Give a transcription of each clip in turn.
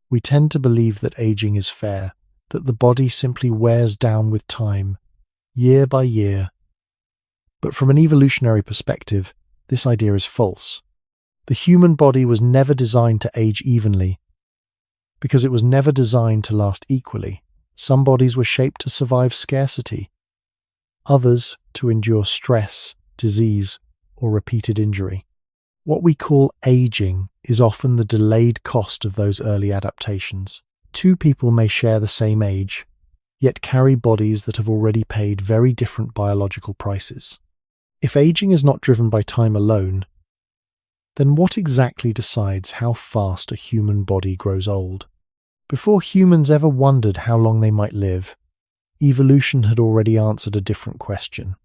We tend to believe that aging is fair, that the body simply wears down with time, year by year. But from an evolutionary perspective, this idea is false. The human body was never designed to age evenly, because it was never designed to last equally. Some bodies were shaped to survive scarcity, others to endure stress, disease, or repeated injury. What we call aging is often the delayed cost of those early adaptations. Two people may share the same age, yet carry bodies that have already paid very different biological prices. If aging is not driven by time alone, then what exactly decides how fast a human body grows old? Before humans ever wondered how long they might live, evolution had already answered a different question.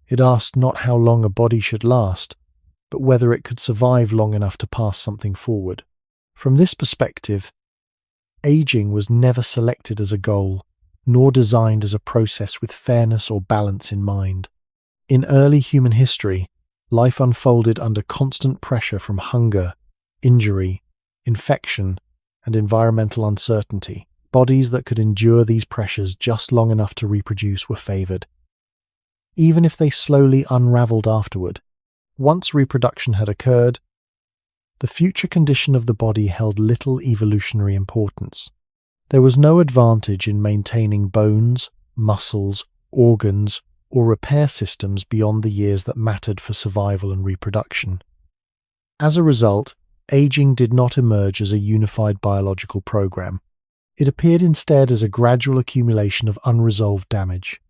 It asked not how long a body should last, but whether it could survive long enough to pass something forward. From this perspective, aging was never selected as a goal, nor designed as a process with fairness or balance in mind. In early human history, life unfolded under constant pressure from hunger, injury, infection, and environmental uncertainty. Bodies that could endure these pressures just long enough to reproduce were favored, even if they slowly unraveled afterward. Once reproduction had occurred, the future condition of the body held little evolutionary importance. There was no advantage in maintaining bones, muscles, organs, or repair systems beyond the years that mattered for survival and reproduction. As a result, aging did not emerge as a unified biological program. It appeared instead as a gradual accumulation of unresolved damage.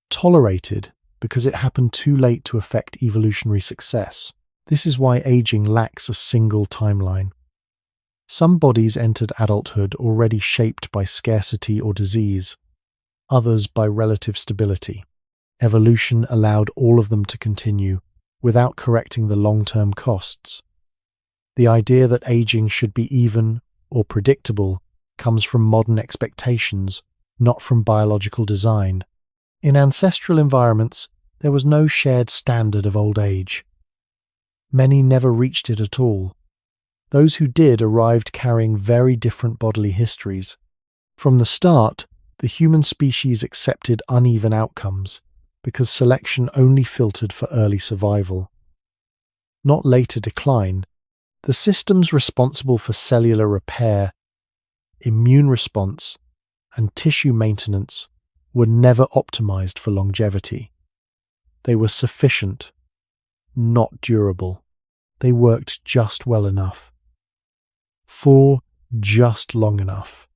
Tolerated because it happened too late to affect evolutionary success. This is why aging lacks a single timeline. Some bodies entered adulthood already shaped by scarcity or disease, others by relative stability. Evolution allowed all of them to continue without correcting the long-term costs. The idea that aging should be even or predictable comes from modern expectations, not from biological design. In ancestral environments, there was no shared standard of old age. Many never reached it at all. Those who did arrived carrying very different bodily histories. From the start, the human species accepted uneven outcomes because selection only filtered for early survival, not later decline. The systems responsible for cellular repair, immune response, and tissue maintenance were never optimized for longevity. They were sufficient, not durable. They worked just well enough. For just long enough.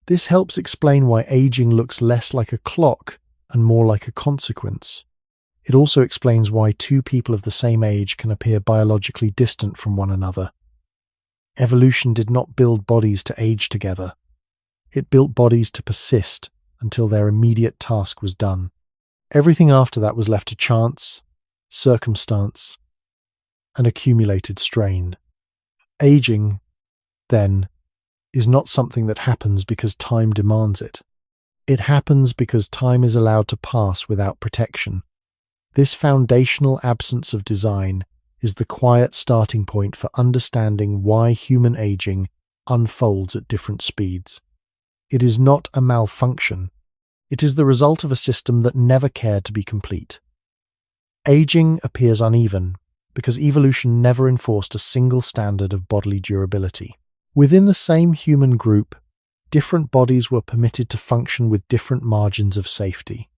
This helps explain why aging looks less like a clock and more like a consequence. It also explains why two people of the same age can appear biologically distant from one another. Evolution did not build bodies to age together. It built bodies to persist until their immediate task was done. Everything after that was left to chance, circumstance, and accumulated strain. Aging, then, is not something that happens because time demands it. It happens because time is allowed to pass without protection. This foundational absence of design is the quiet starting point for understanding why human aging unfolds at different speeds. It is not a malfunction. It is the result of a system that never cared to be complete. Aging appears uneven because evolution never enforced a single standard of bodily durability. Within the same human group, different bodies were permitted to function with different margins of safety.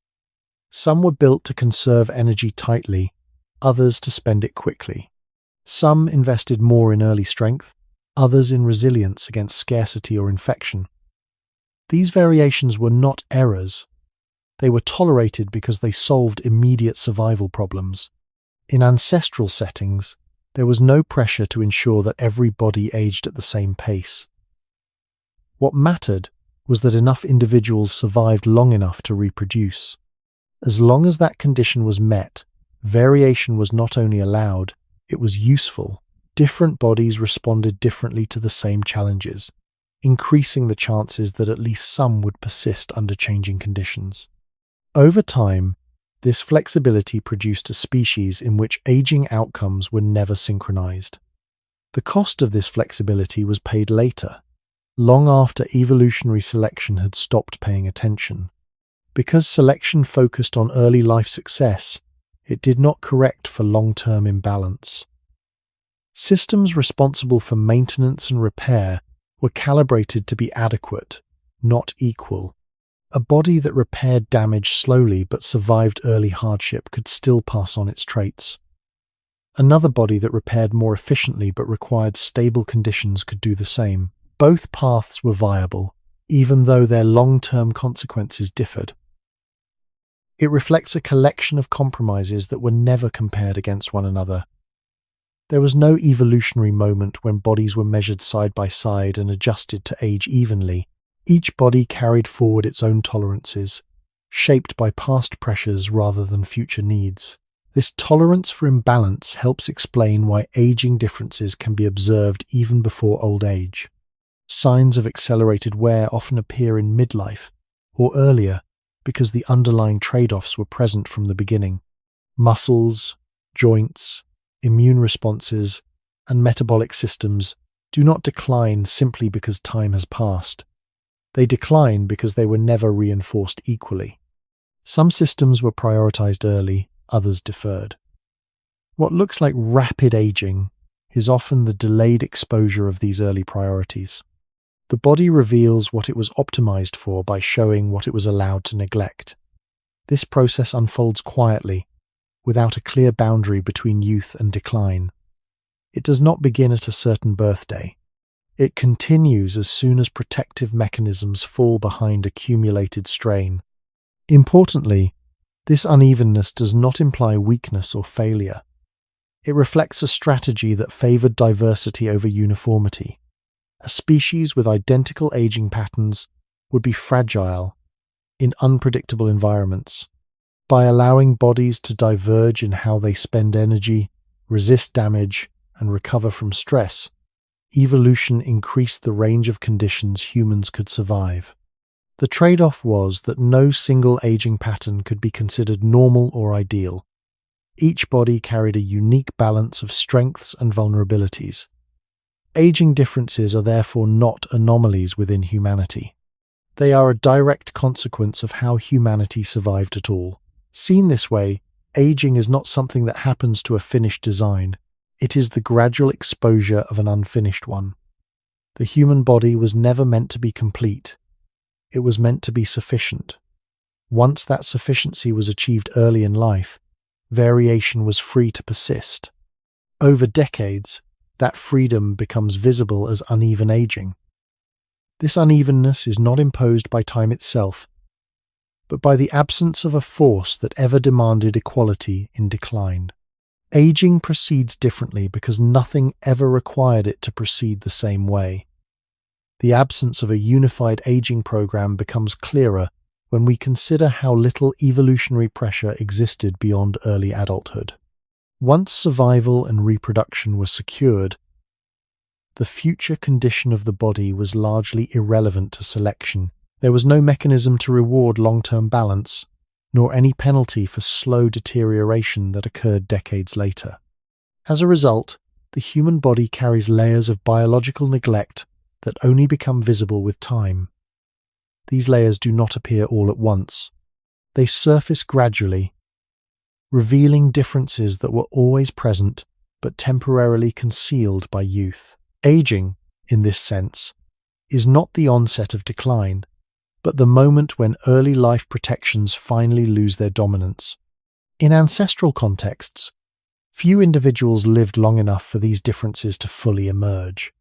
Some were built to conserve energy tightly, others to spend it quickly. Some invested more in early strength, others in resilience against scarcity or infection. These variations were not errors. They were tolerated because they solved immediate survival problems. In ancestral settings, there was no pressure to ensure that every body aged at the same pace. What mattered was that enough individuals survived long enough to reproduce. As long as that condition was met, variation was not only allowed, it was useful. Different bodies responded differently to the same challenges, increasing the chances that at least some would persist under changing conditions. Over time, this flexibility produced a species in which aging outcomes were never synchronized. The cost of this flexibility was paid later. long after evolutionary selection had stopped paying attention. Because selection focused on early life success, it did not correct for long-term imbalance. Systems responsible for maintenance and repair were calibrated to be adequate, not equal. A body that repaired damage slowly but survived early hardship could still pass on its traits. Another body that repaired more efficiently but required stable conditions could do the same. Both paths were viable, even though their long-term consequences differed. It reflects a collection of compromises that were never compared against one another. There was no evolutionary moment when bodies were measured side by side and adjusted to age evenly. Each body carried forward its own tolerances, shaped by past pressures rather than future needs. This tolerance for imbalance helps explain why aging differences can be observed even before old age. Signs of accelerated wear often appear in midlife, or earlier, because the underlying trade-offs were present from the beginning. Muscles, joints, immune responses, and metabolic systems do not decline simply because time has passed. They decline because they were never reinforced equally. Some systems were prioritized early, others deferred. What looks like rapid aging is often the delayed exposure of these early priorities. The body reveals what it was optimized for by showing what it was allowed to neglect. This process unfolds quietly, without a clear boundary between youth and decline. It does not begin at a certain birthday. It continues as soon as protective mechanisms fall behind accumulated strain. Importantly, this unevenness does not imply weakness or failure. It reflects a strategy that favored diversity over uniformity. A species with identical aging patterns would be fragile in unpredictable environments. By allowing bodies to diverge in how they spend energy, resist damage, and recover from stress, evolution increased the range of conditions humans could survive. The trade-off was that no single aging pattern could be considered normal or ideal. Each body carried a unique balance of strengths and vulnerabilities. Aging differences are therefore not anomalies within humanity. They are a direct consequence of how humanity survived at all. Seen this way, aging is not something that happens to a finished design. It is the gradual exposure of an unfinished one. The human body was never meant to be complete. It was meant to be sufficient. Once that sufficiency was achieved early in life, variation was free to persist. Over decades, that freedom becomes visible as uneven aging. This unevenness is not imposed by time itself, but by the absence of a force that ever demanded equality in decline. Aging proceeds differently because nothing ever required it to proceed the same way. The absence of a unified aging program becomes clearer when we consider how little evolutionary pressure existed beyond early adulthood. Once survival and reproduction were secured, the future condition of the body was largely irrelevant to selection. There was no mechanism to reward long-term balance, nor any penalty for slow deterioration that occurred decades later. As a result, the human body carries layers of biological neglect that only become visible with time. These layers do not appear all at once. They surface gradually, revealing differences that were always present but temporarily concealed by youth. Aging, in this sense, is not the onset of decline, but the moment when early life protections finally lose their dominance. In ancestral contexts, few individuals lived long enough for these differences to fully emerge.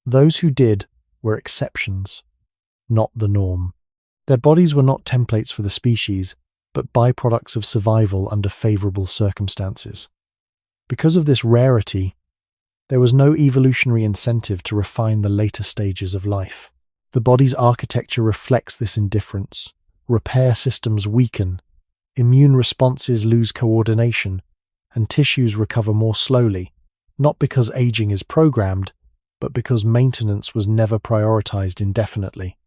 Those who did were exceptions, not the norm. Their bodies were not templates for the species, but byproducts of survival under favorable circumstances. Because of this rarity, there was no evolutionary incentive to refine the later stages of life. The body's architecture reflects this indifference. Repair systems weaken, immune responses lose coordination, and tissues recover more slowly, not because aging is programmed, but because maintenance was never prioritized indefinitely.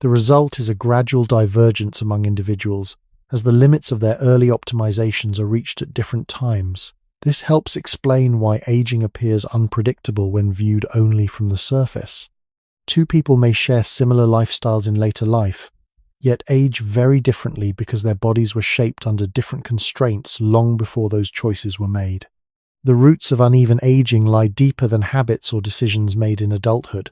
The result is a gradual divergence among individuals, as the limits of their early optimizations are reached at different times. This helps explain why aging appears unpredictable when viewed only from the surface. Two people may share similar lifestyles in later life, yet age very differently because their bodies were shaped under different constraints long before those choices were made. The roots of uneven aging lie deeper than habits or decisions made in adulthood.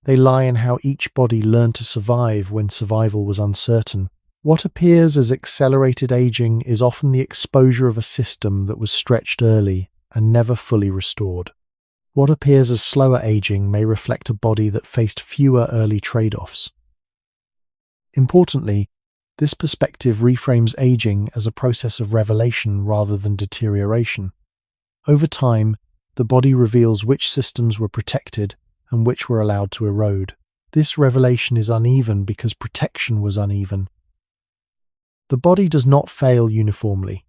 They lie in how each body learned to survive when survival was uncertain. What appears as accelerated aging is often the exposure of a system that was stretched early and never fully restored. What appears as slower aging may reflect a body that faced fewer early trade-offs. Importantly, this perspective reframes aging as a process of revelation rather than deterioration. Over time, the body reveals which systems were protected and which were allowed to erode. This revelation is uneven because protection was uneven. The body does not fail uniformly.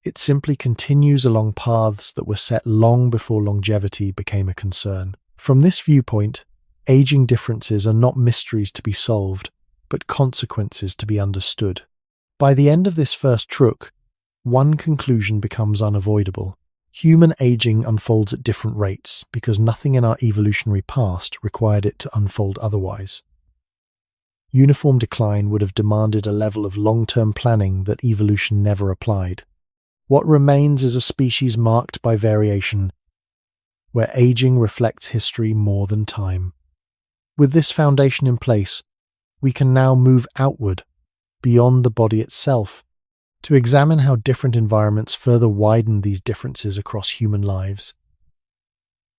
It simply continues along paths that were set long before longevity became a concern. From this viewpoint, aging differences are not mysteries to be solved, but consequences to be understood. By the end of this first truk, one conclusion becomes unavoidable. Human aging unfolds at different rates because nothing in our evolutionary past required it to unfold otherwise. Uniform decline would have demanded a level of long-term planning that evolution never applied. What remains is a species marked by variation, where aging reflects history more than time. With this foundation in place, we can now move outward, beyond the body itself, to examine how different environments further widen these differences across human lives.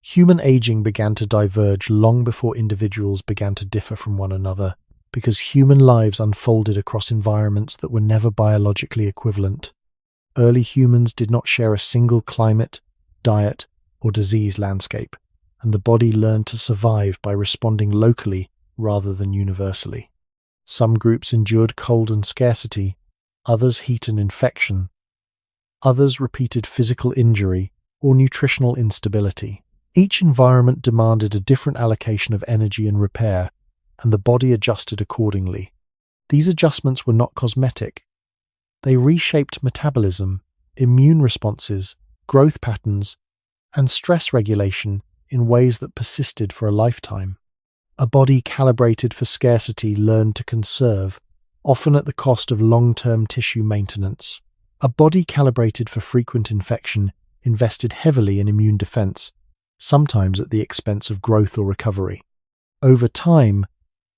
Human aging began to diverge long before individuals began to differ from one another, because human lives unfolded across environments that were never biologically equivalent. Early humans did not share a single climate, diet, or disease landscape, and the body learned to survive by responding locally rather than universally. Some groups endured cold and scarcity, others heat and infection, others repeated physical injury or nutritional instability. Each environment demanded a different allocation of energy and repair, and the body adjusted accordingly. These adjustments were not cosmetic. They reshaped metabolism, immune responses, growth patterns, and stress regulation in ways that persisted for a lifetime. A body calibrated for scarcity learned to conserve, often at the cost of long-term tissue maintenance. A body calibrated for frequent infection invested heavily in immune defense, sometimes at the expense of growth or recovery. Over time,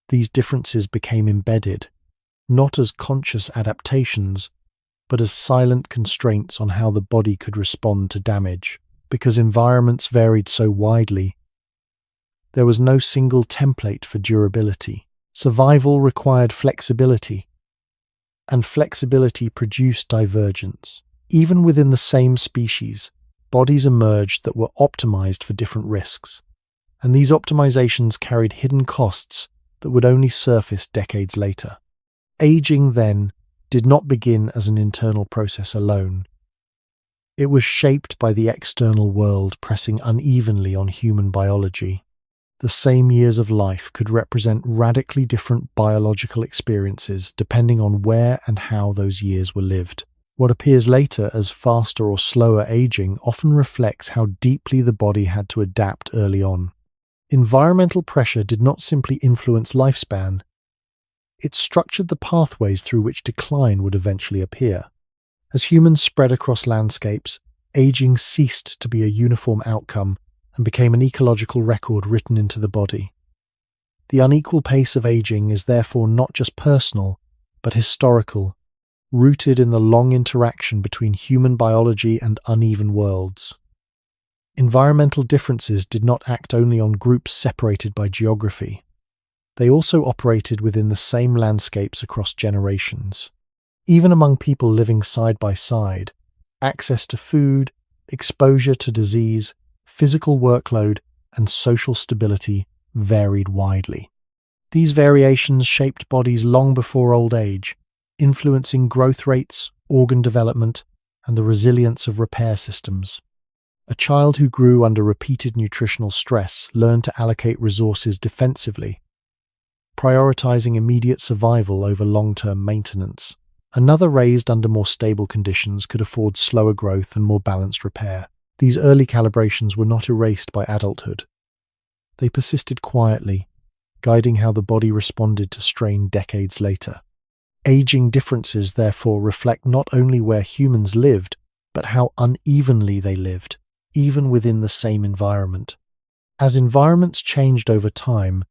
these differences became embedded, not as conscious adaptations, but as silent constraints on how the body could respond to damage. Because environments varied so widely, there was no single template for durability. Survival required flexibility, and flexibility produced divergence. Even within the same species, bodies emerged that were optimized for different risks, and these optimizations carried hidden costs that would only surface decades later. Aging, then, did not begin as an internal process alone. It was shaped by the external world pressing unevenly on human biology. The same years of life could represent radically different biological experiences depending on where and how those years were lived. What appears later as faster or slower aging often reflects how deeply the body had to adapt early on. Environmental pressure did not simply influence lifespan, it structured the pathways through which decline would eventually appear. As humans spread across landscapes, aging ceased to be a uniform outcome and became an ecological record written into the body. The unequal pace of aging is therefore not just personal, but historical, rooted in the long interaction between human biology and uneven worlds. Environmental differences did not act only on groups separated by geography. They also operated within the same landscapes across generations. Even among people living side by side, access to food, exposure to disease, physical workload, and social stability varied widely. These variations shaped bodies long before old age, influencing growth rates, organ development, and the resilience of repair systems. A child who grew under repeated nutritional stress learned to allocate resources defensively, prioritizing immediate survival over long-term maintenance. Another raised under more stable conditions could afford slower growth and more balanced repair. These early calibrations were not erased by adulthood. They persisted quietly, guiding how the body responded to strain decades later. Aging differences therefore reflect not only where humans lived, but how unevenly they lived, even within the same environment. As environments changed over time,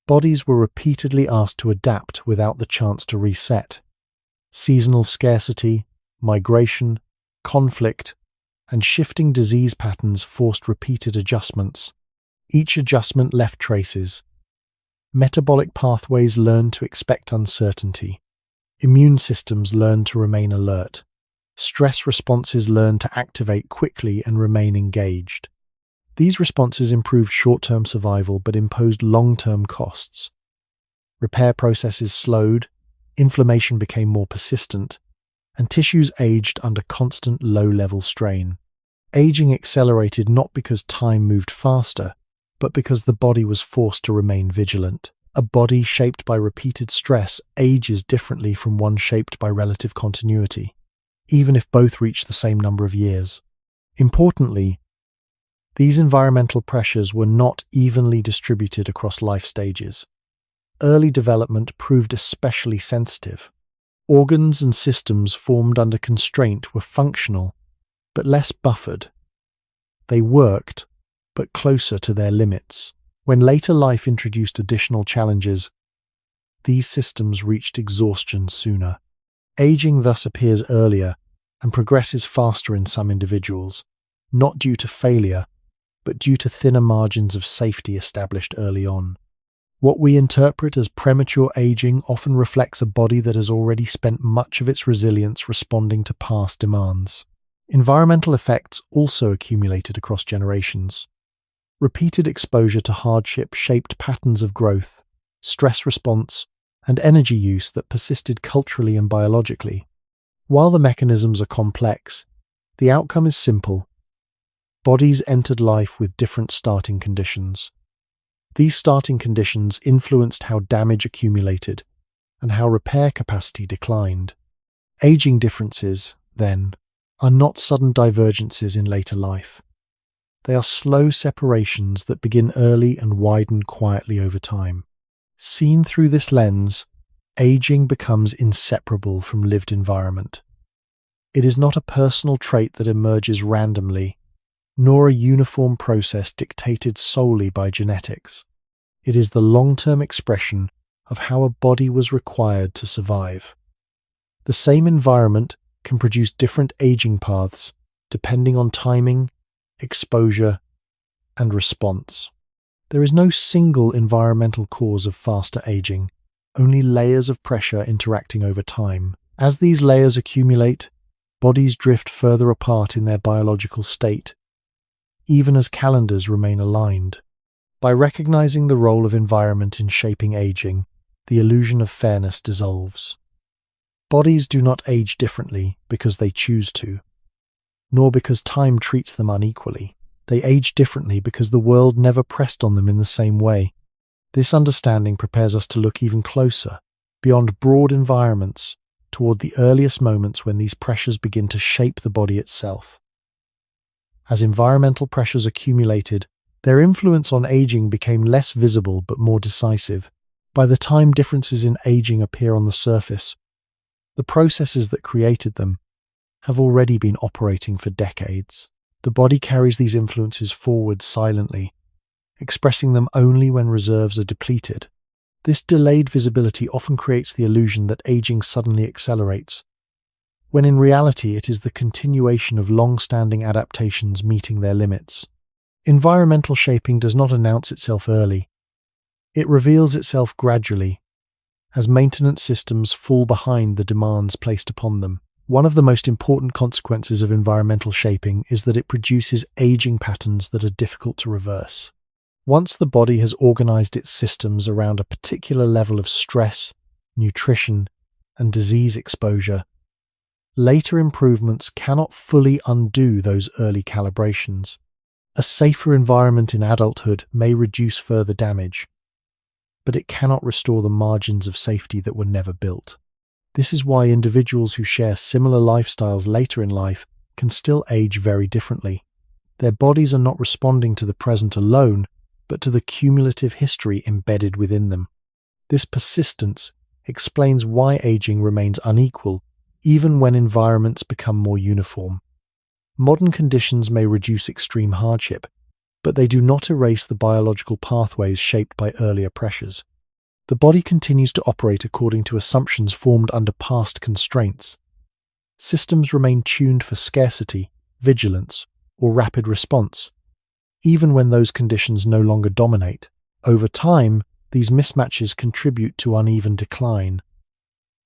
bodies were repeatedly asked to adapt without the chance to reset. Seasonal scarcity, migration, conflict, and shifting disease patterns forced repeated adjustments. Each adjustment left traces. Metabolic pathways learned to expect uncertainty. Immune systems learned to remain alert. Stress responses learned to activate quickly and remain engaged. These responses improved short-term survival but imposed long-term costs. Repair processes slowed, inflammation became more persistent, and tissues aged under constant low-level strain. Aging accelerated not because time moved faster, but because the body was forced to remain vigilant. A body shaped by repeated stress ages differently from one shaped by relative continuity, even if both reach the same number of years. Importantly, these environmental pressures were not evenly distributed across life stages. Early development proved especially sensitive. Organs and systems formed under constraint were functional, but less buffered. They worked, but closer to their limits. When later life introduced additional challenges, these systems reached exhaustion sooner. Aging thus appears earlier and progresses faster in some individuals, not due to failure, but due to thinner margins of safety established early on. What we interpret as premature aging often reflects a body that has already spent much of its resilience responding to past demands. Environmental effects also accumulated across generations. Repeated exposure to hardship shaped patterns of growth, stress response, and energy use that persisted culturally and biologically. While the mechanisms are complex, the outcome is simple. Bodies entered life with different starting conditions. These starting conditions influenced how damage accumulated and how repair capacity declined. Aging differences, then, are not sudden divergences in later life. They are slow separations that begin early and widen quietly over time. Seen through this lens, aging becomes inseparable from lived environment. It is not a personal trait that emerges randomly, nor a uniform process dictated solely by genetics. It is the long-term expression of how a body was required to survive. The same environment can produce different aging paths depending on timing, exposure, and response. There is no single environmental cause of faster aging, only layers of pressure interacting over time. As these layers accumulate, bodies drift further apart in their biological state, even as calendars remain aligned. By recognizing the role of environment in shaping aging, the illusion of fairness dissolves. Bodies do not age differently because they choose to, nor because time treats them unequally. They age differently because the world never pressed on them in the same way. This understanding prepares us to look even closer, beyond broad environments, toward the earliest moments when these pressures begin to shape the body itself. As environmental pressures accumulated, their influence on aging became less visible but more decisive. By the time differences in aging appear on the surface, the processes that created them have already been operating for decades. The body carries these influences forward silently, expressing them only when reserves are depleted. This delayed visibility often creates the illusion that aging suddenly accelerates, when in reality it is the continuation of long-standing adaptations meeting their limits. Environmental shaping does not announce itself early. It reveals itself gradually, as maintenance systems fall behind the demands placed upon them. One of the most important consequences of environmental shaping is that it produces aging patterns that are difficult to reverse. Once the body has organized its systems around a particular level of stress, nutrition, and disease exposure, later improvements cannot fully undo those early calibrations. A safer environment in adulthood may reduce further damage, but it cannot restore the margins of safety that were never built. This is why individuals who share similar lifestyles later in life can still age very differently. Their bodies are not responding to the present alone, but to the cumulative history embedded within them. This persistence explains why aging remains unequal, even when environments become more uniform. Modern conditions may reduce extreme hardship, but they do not erase the biological pathways shaped by earlier pressures. The body continues to operate according to assumptions formed under past constraints. Systems remain tuned for scarcity, vigilance, or rapid response, even when those conditions no longer dominate. Over time, these mismatches contribute to uneven decline.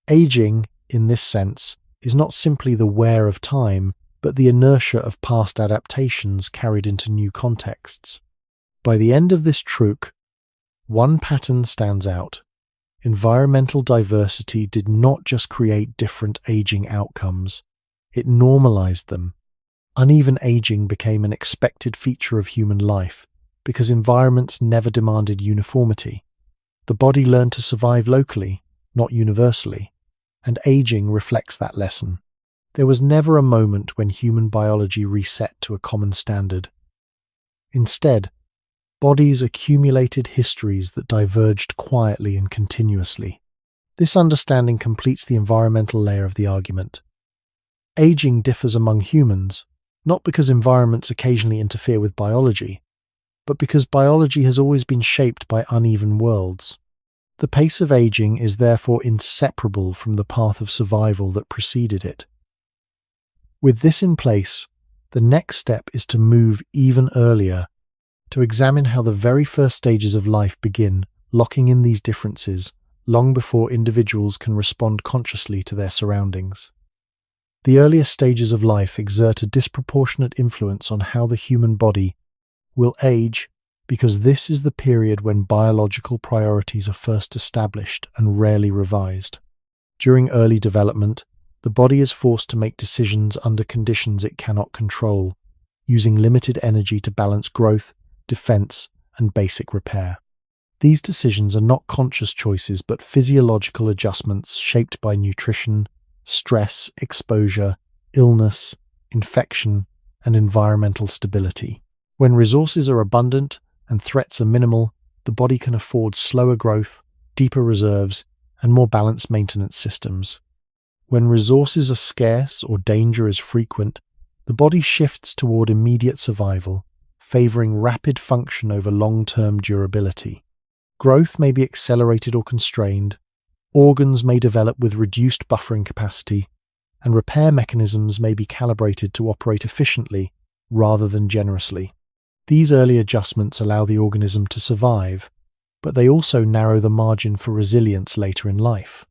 Aging, in this sense, is not simply the wear of time, but the inertia of past adaptations carried into new contexts. By the end of this truk, one pattern stands out. Environmental diversity did not just create different aging outcomes, it normalized them. Uneven aging became an expected feature of human life because environments never demanded uniformity. The body learned to survive locally, not universally, and aging reflects that lesson. There was never a moment when human biology reset to a common standard. Instead, bodies accumulated histories that diverged quietly and continuously. This understanding completes the environmental layer of the argument. Aging differs among humans, not because environments occasionally interfere with biology, but because biology has always been shaped by uneven worlds. The pace of aging is therefore inseparable from the path of survival that preceded it. With this in place, the next step is to move even earlier, to examine how the very first stages of life begin, locking in these differences long before individuals can respond consciously to their surroundings. The earliest stages of life exert a disproportionate influence on how the human body will age, because this is the period when biological priorities are first established and rarely revised. During early development, the body is forced to make decisions under conditions it cannot control, using limited energy to balance growth, defense, and basic repair. These decisions are not conscious choices but physiological adjustments shaped by nutrition, stress, exposure, illness, infection, and environmental stability. When resources are abundant and threats are minimal, the body can afford slower growth, deeper reserves, and more balanced maintenance systems. When resources are scarce or danger is frequent, the body shifts toward immediate survival, favoring rapid function over long-term durability. Growth may be accelerated or constrained, organs may develop with reduced buffering capacity, and repair mechanisms may be calibrated to operate efficiently rather than generously. These early adjustments allow the organism to survive, but they also narrow the margin for resilience later in life.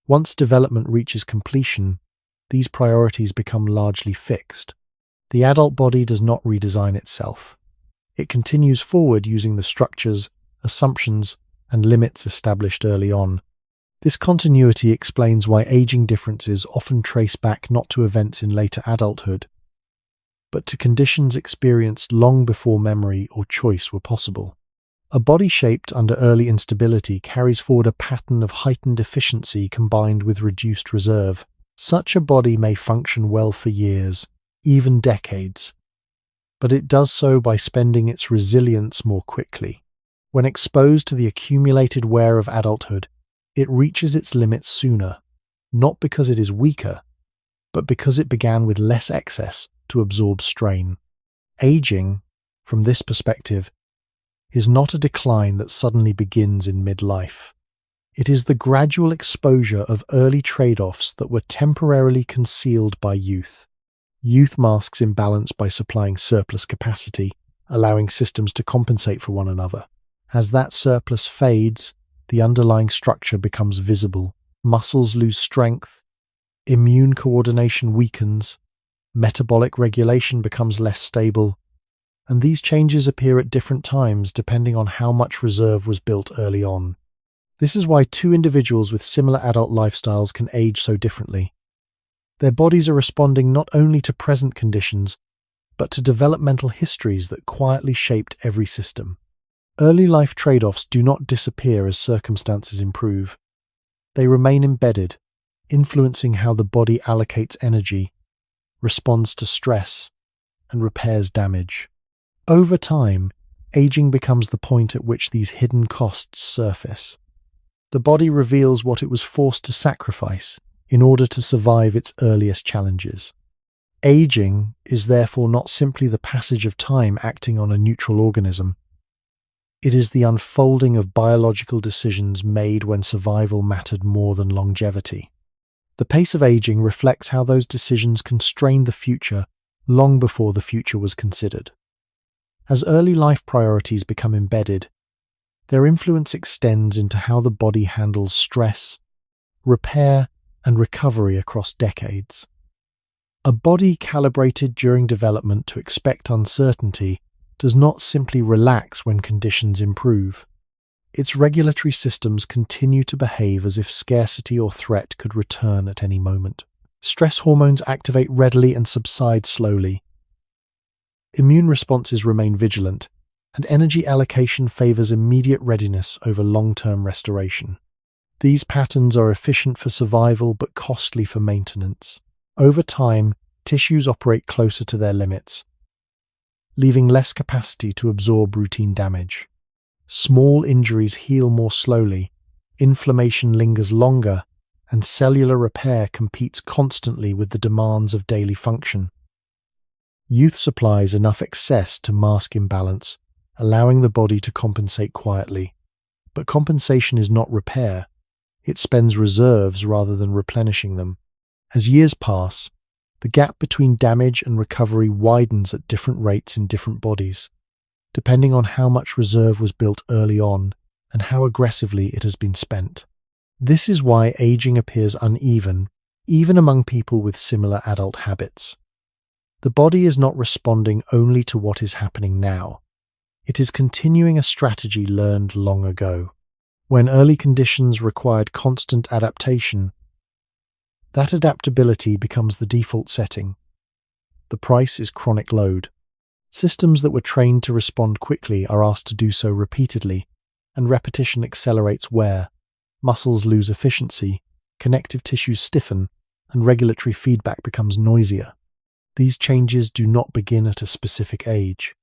Once development reaches completion, these priorities become largely fixed. The adult body does not redesign itself. It continues forward using the structures, assumptions, and limits established early on. This continuity explains why aging differences often trace back not to events in later adulthood, but to conditions experienced long before memory or choice were possible. A body shaped under early instability carries forward a pattern of heightened efficiency combined with reduced reserve. Such a body may function well for years, even decades, but it does so by spending its resilience more quickly. When exposed to the accumulated wear of adulthood, it reaches its limits sooner, not because it is weaker, but because it began with less excess to absorb strain. Aging, from this perspective, is not a decline that suddenly begins in midlife. It is the gradual exposure of early trade-offs that were temporarily concealed by youth. Youth masks imbalance by supplying surplus capacity, allowing systems to compensate for one another. As that surplus fades, the underlying structure becomes visible. Muscles lose strength, immune coordination weakens, metabolic regulation becomes less stable, and these changes appear at different times depending on how much reserve was built early on. This is why two individuals with similar adult lifestyles can age so differently. Their bodies are responding not only to present conditions, but to developmental histories that quietly shaped every system. Early life trade-offs do not disappear as circumstances improve. They remain embedded, influencing how the body allocates energy, responds to stress, and repairs damage. Over time, aging becomes the point at which these hidden costs surface. The body reveals what it was forced to sacrifice in order to survive its earliest challenges. Aging is therefore not simply the passage of time acting on a neutral organism. It is the unfolding of biological decisions made when survival mattered more than longevity. The pace of aging reflects how those decisions constrained the future long before the future was considered. As early life priorities become embedded, their influence extends into how the body handles stress, repair, and recovery across decades. A body calibrated during development to expect uncertainty does not simply relax when conditions improve. Its regulatory systems continue to behave as if scarcity or threat could return at any moment. Stress hormones activate readily and subside slowly. Immune responses remain vigilant, and energy allocation favors immediate readiness over long-term restoration. These patterns are efficient for survival but costly for maintenance. Over time, tissues operate closer to their limits, leaving less capacity to absorb routine damage. Small injuries heal more slowly, inflammation lingers longer, and cellular repair competes constantly with the demands of daily function. Youth supplies enough excess to mask imbalance, allowing the body to compensate quietly. But compensation is not repair. It spends reserves rather than replenishing them. As years pass, the gap between damage and recovery widens at different rates in different bodies, depending on how much reserve was built early on and how aggressively it has been spent. This is why aging appears uneven, even among people with similar adult habits. The body is not responding only to what is happening now. It is continuing a strategy learned long ago. When early conditions required constant adaptation, that adaptability becomes the default setting. The price is chronic load. Systems that were trained to respond quickly are asked to do so repeatedly, and repetition accelerates wear. Muscles lose efficiency, connective tissues stiffen, and regulatory feedback becomes noisier. These changes do not begin at a specific age.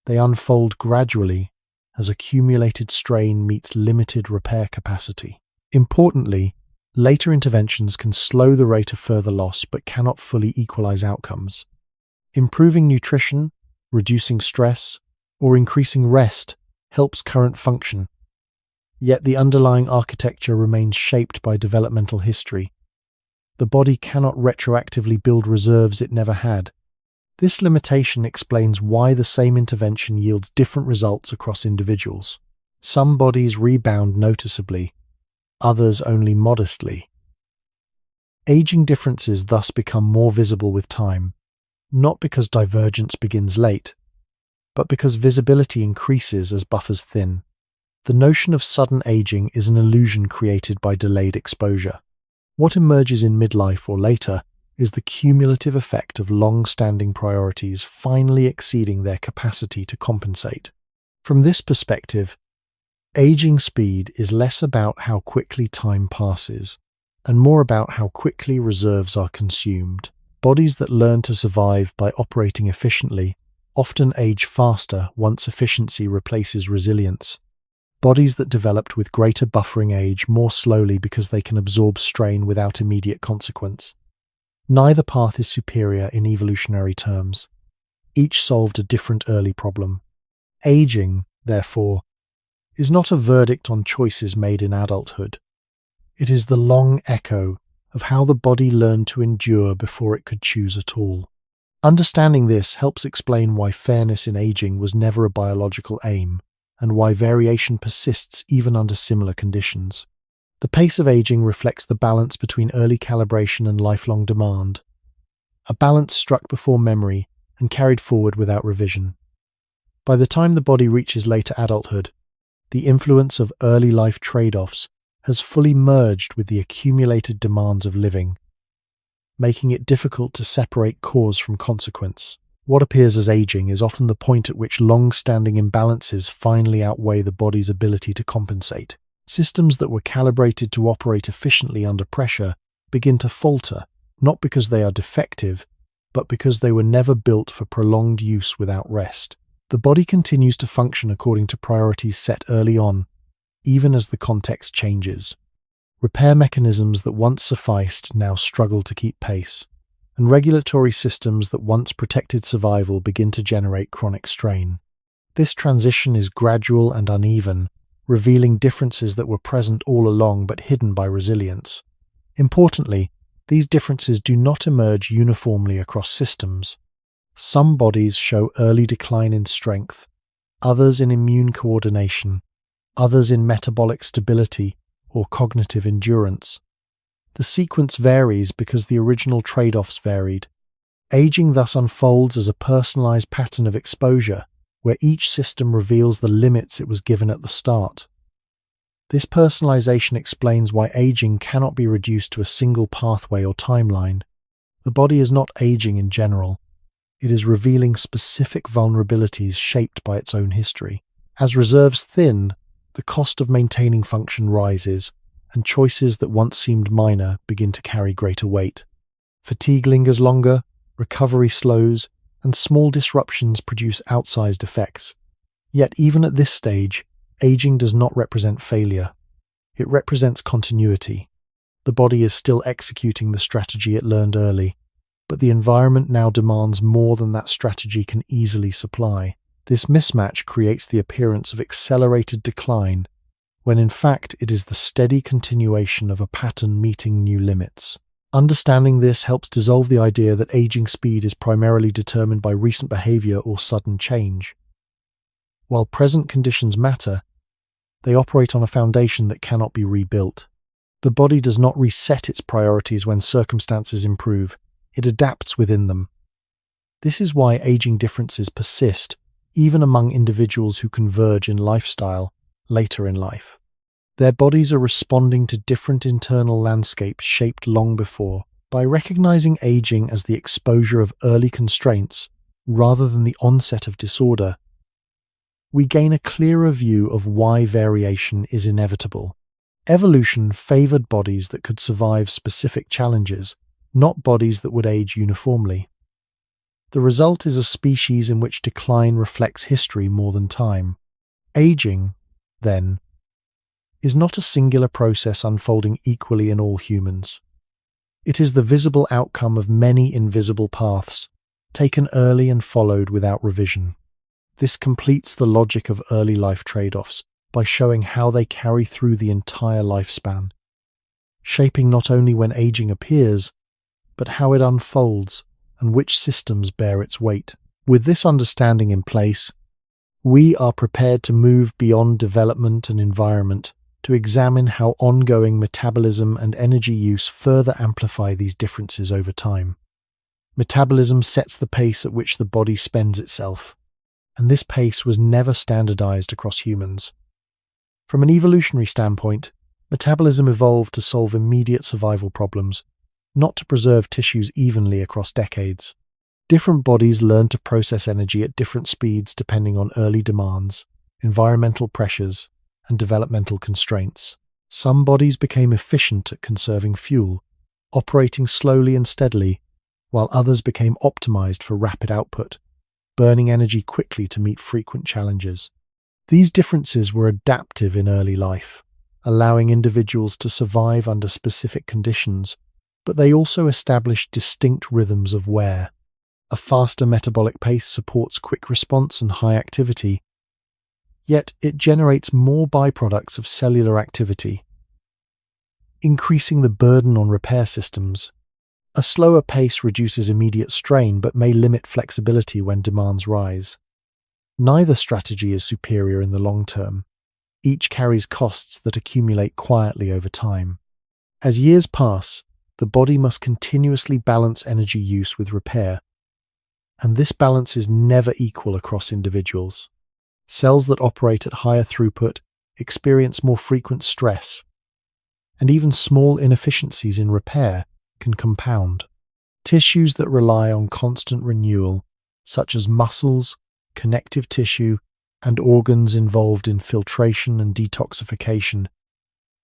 They unfold gradually as accumulated strain meets limited repair capacity. Importantly, later interventions can slow the rate of further loss but cannot fully equalize outcomes. Improving nutrition, reducing stress, or increasing rest helps current function. Yet the underlying architecture remains shaped by developmental history. The body cannot retroactively build reserves it never had. This limitation explains why the same intervention yields different results across individuals. Some bodies rebound noticeably, others only modestly. Aging differences thus become more visible with time, not because divergence begins late, but because visibility increases as buffers thin. The notion of sudden aging is an illusion created by delayed exposure. What emerges in midlife or later is the cumulative effect of long-standing priorities finally exceeding their capacity to compensate. From this perspective, aging speed is less about how quickly time passes, and more about how quickly reserves are consumed. Bodies that learn to survive by operating efficiently often age faster once efficiency replaces resilience. Bodies that developed with greater buffering age more slowly because they can absorb strain without immediate consequence. Neither path is superior in evolutionary terms. Each solved a different early problem. Aging, therefore, is not a verdict on choices made in adulthood. It is the long echo of how the body learned to endure before it could choose at all. Understanding this helps explain why fairness in aging was never a biological aim, and why variation persists even under similar conditions. The pace of aging reflects the balance between early calibration and lifelong demand, a balance struck before memory and carried forward without revision. By the time the body reaches later adulthood, the influence of early life trade-offs has fully merged with the accumulated demands of living, making it difficult to separate cause from consequence. What appears as aging is often the point at which long-standing imbalances finally outweigh the body's ability to compensate. Systems that were calibrated to operate efficiently under pressure begin to falter, not because they are defective, but because they were never built for prolonged use without rest. The body continues to function according to priorities set early on, even as the context changes. Repair mechanisms that once sufficed now struggle to keep pace, and regulatory systems that once protected survival begin to generate chronic strain. This transition is gradual and uneven, revealing differences that were present all along but hidden by resilience. Importantly, these differences do not emerge uniformly across systems. Some bodies show early decline in strength, others in immune coordination, others in metabolic stability or cognitive endurance. The sequence varies because the original trade-offs varied. Aging thus unfolds as a personalized pattern of exposure, where each system reveals the limits it was given at the start. This personalization explains why aging cannot be reduced to a single pathway or timeline. The body is not aging in general. It is revealing specific vulnerabilities shaped by its own history. As reserves thin, the cost of maintaining function rises, and choices that once seemed minor begin to carry greater weight. Fatigue lingers longer, recovery slows, and small disruptions produce outsized effects. Yet even at this stage, aging does not represent failure. It represents continuity. The body is still executing the strategy it learned early, but the environment now demands more than that strategy can easily supply. This mismatch creates the appearance of accelerated decline, when in fact it is the steady continuation of a pattern meeting new limits. Understanding this helps dissolve the idea that aging speed is primarily determined by recent behavior or sudden change. While present conditions matter, they operate on a foundation that cannot be rebuilt. The body does not reset its priorities when circumstances improve, it adapts within them. This is why aging differences persist, even among individuals who converge in lifestyle later in life. Their bodies are responding to different internal landscapes shaped long before. By recognizing aging as the exposure of early constraints rather than the onset of disorder, we gain a clearer view of why variation is inevitable. Evolution favored bodies that could survive specific challenges, not bodies that would age uniformly. The result is a species in which decline reflects history more than time. Aging, then, is not a singular process unfolding equally in all humans. It is the visible outcome of many invisible paths, taken early and followed without revision. This completes the logic of early life trade-offs by showing how they carry through the entire lifespan, shaping not only when aging appears, but how it unfolds and which systems bear its weight. With this understanding in place, we are prepared to move beyond development and environment to examine how ongoing metabolism and energy use further amplify these differences over time. Metabolism sets the pace at which the body spends itself, and this pace was never standardized across humans. From an evolutionary standpoint, metabolism evolved to solve immediate survival problems, not to preserve tissues evenly across decades. Different bodies learned to process energy at different speeds depending on early demands, environmental pressures, and developmental constraints. Some bodies became efficient at conserving fuel, operating slowly and steadily, while others became optimized for rapid output, burning energy quickly to meet frequent challenges. These differences were adaptive in early life, allowing individuals to survive under specific conditions, but they also established distinct rhythms of wear. A faster metabolic pace supports quick response and high activity, yet it generates more byproducts of cellular activity, increasing the burden on repair systems. A slower pace reduces immediate strain but may limit flexibility when demands rise. Neither strategy is superior in the long term. Each carries costs that accumulate quietly over time. As years pass, the body must continuously balance energy use with repair, and this balance is never equal across individuals. Cells that operate at higher throughput experience more frequent stress, and even small inefficiencies in repair can compound. Tissues that rely on constant renewal, such as muscles, connective tissue, and organs involved in filtration and detoxification,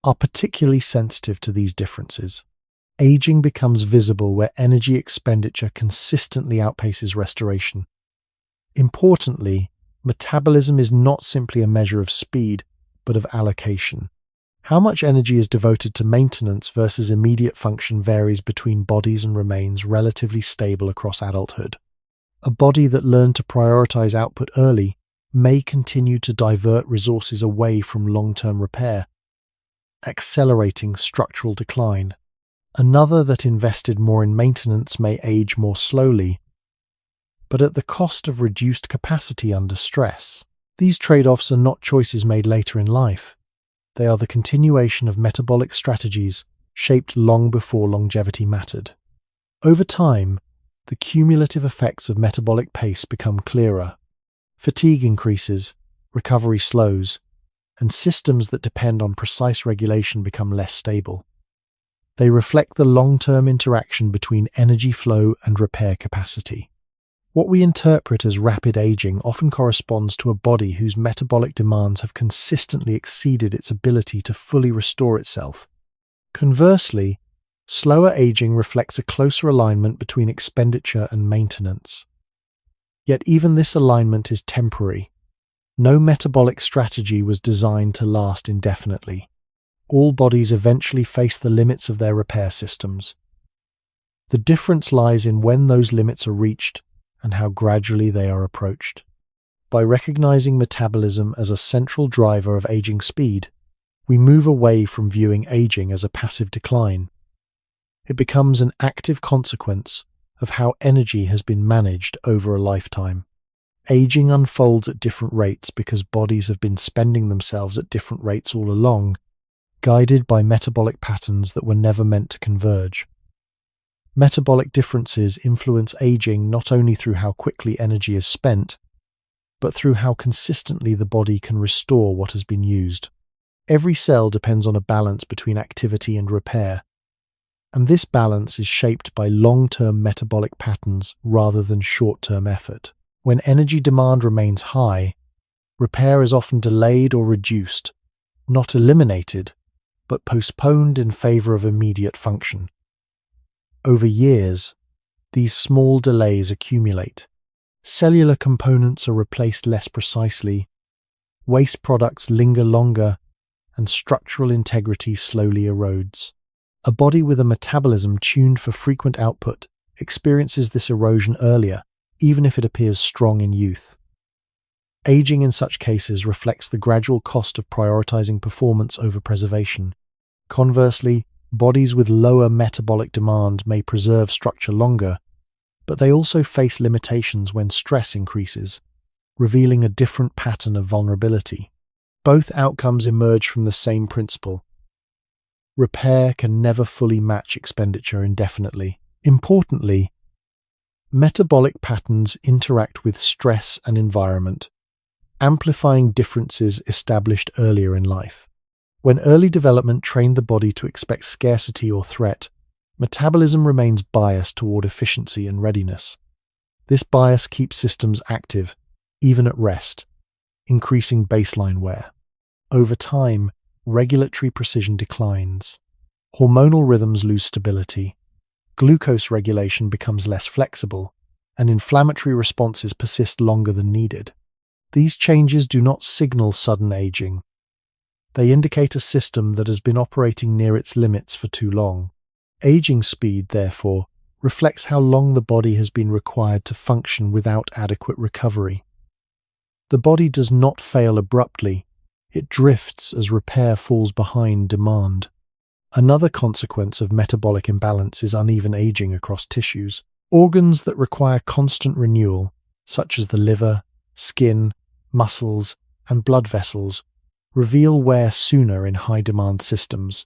are particularly sensitive to these differences. Aging becomes visible where energy expenditure consistently outpaces restoration. Importantly, Metabolism is not simply a measure of speed, but of allocation. How much energy is devoted to maintenance versus immediate function varies between bodies and remains relatively stable across adulthood. A body that learned to prioritize output early may continue to divert resources away from long-term repair, accelerating structural decline. Another that invested more in maintenance may age more slowly, but at the cost of reduced capacity under stress. These trade-offs are not choices made later in life. They are the continuation of metabolic strategies shaped long before longevity mattered. Over time, the cumulative effects of metabolic pace become clearer. Fatigue increases, recovery slows, and systems that depend on precise regulation become less stable. They reflect the long-term interaction between energy flow and repair capacity. What we interpret as rapid aging often corresponds to a body whose metabolic demands have consistently exceeded its ability to fully restore itself. Conversely, slower aging reflects a closer alignment between expenditure and maintenance. Yet even this alignment is temporary. No metabolic strategy was designed to last indefinitely. All bodies eventually face the limits of their repair systems. The difference lies in when those limits are reached and how gradually they are approached. By recognizing metabolism as a central driver of aging speed, we move away from viewing aging as a passive decline. It becomes an active consequence of how energy has been managed over a lifetime. Aging unfolds at different rates because bodies have been spending themselves at different rates all along, guided by metabolic patterns that were never meant to converge. Metabolic differences influence aging not only through how quickly energy is spent, but through how consistently the body can restore what has been used. Every cell depends on a balance between activity and repair, and this balance is shaped by long-term metabolic patterns rather than short-term effort. When energy demand remains high, repair is often delayed or reduced, not eliminated, but postponed in favor of immediate function. Over years, these small delays accumulate. Cellular components are replaced less precisely, waste products linger longer, and structural integrity slowly erodes. A body with a metabolism tuned for frequent output experiences this erosion earlier, even if it appears strong in youth. Aging in such cases reflects the gradual cost of prioritizing performance over preservation. Conversely, bodies with lower metabolic demand may preserve structure longer, but they also face limitations when stress increases, revealing a different pattern of vulnerability. Both outcomes emerge from the same principle. Repair can never fully match expenditure indefinitely. Importantly, metabolic patterns interact with stress and environment, amplifying differences established earlier in life. When early development trained the body to expect scarcity or threat, metabolism remains biased toward efficiency and readiness. This bias keeps systems active, even at rest, increasing baseline wear. Over time, regulatory precision declines. Hormonal rhythms lose stability. Glucose regulation becomes less flexible, and inflammatory responses persist longer than needed. These changes do not signal sudden aging. They indicate a system that has been operating near its limits for too long. Aging speed, therefore, reflects how long the body has been required to function without adequate recovery. The body does not fail abruptly, it drifts as repair falls behind demand. Another consequence of metabolic imbalance is uneven aging across tissues. Organs that require constant renewal, such as the liver, skin, muscles, and blood vessels, reveal wear sooner in high-demand systems.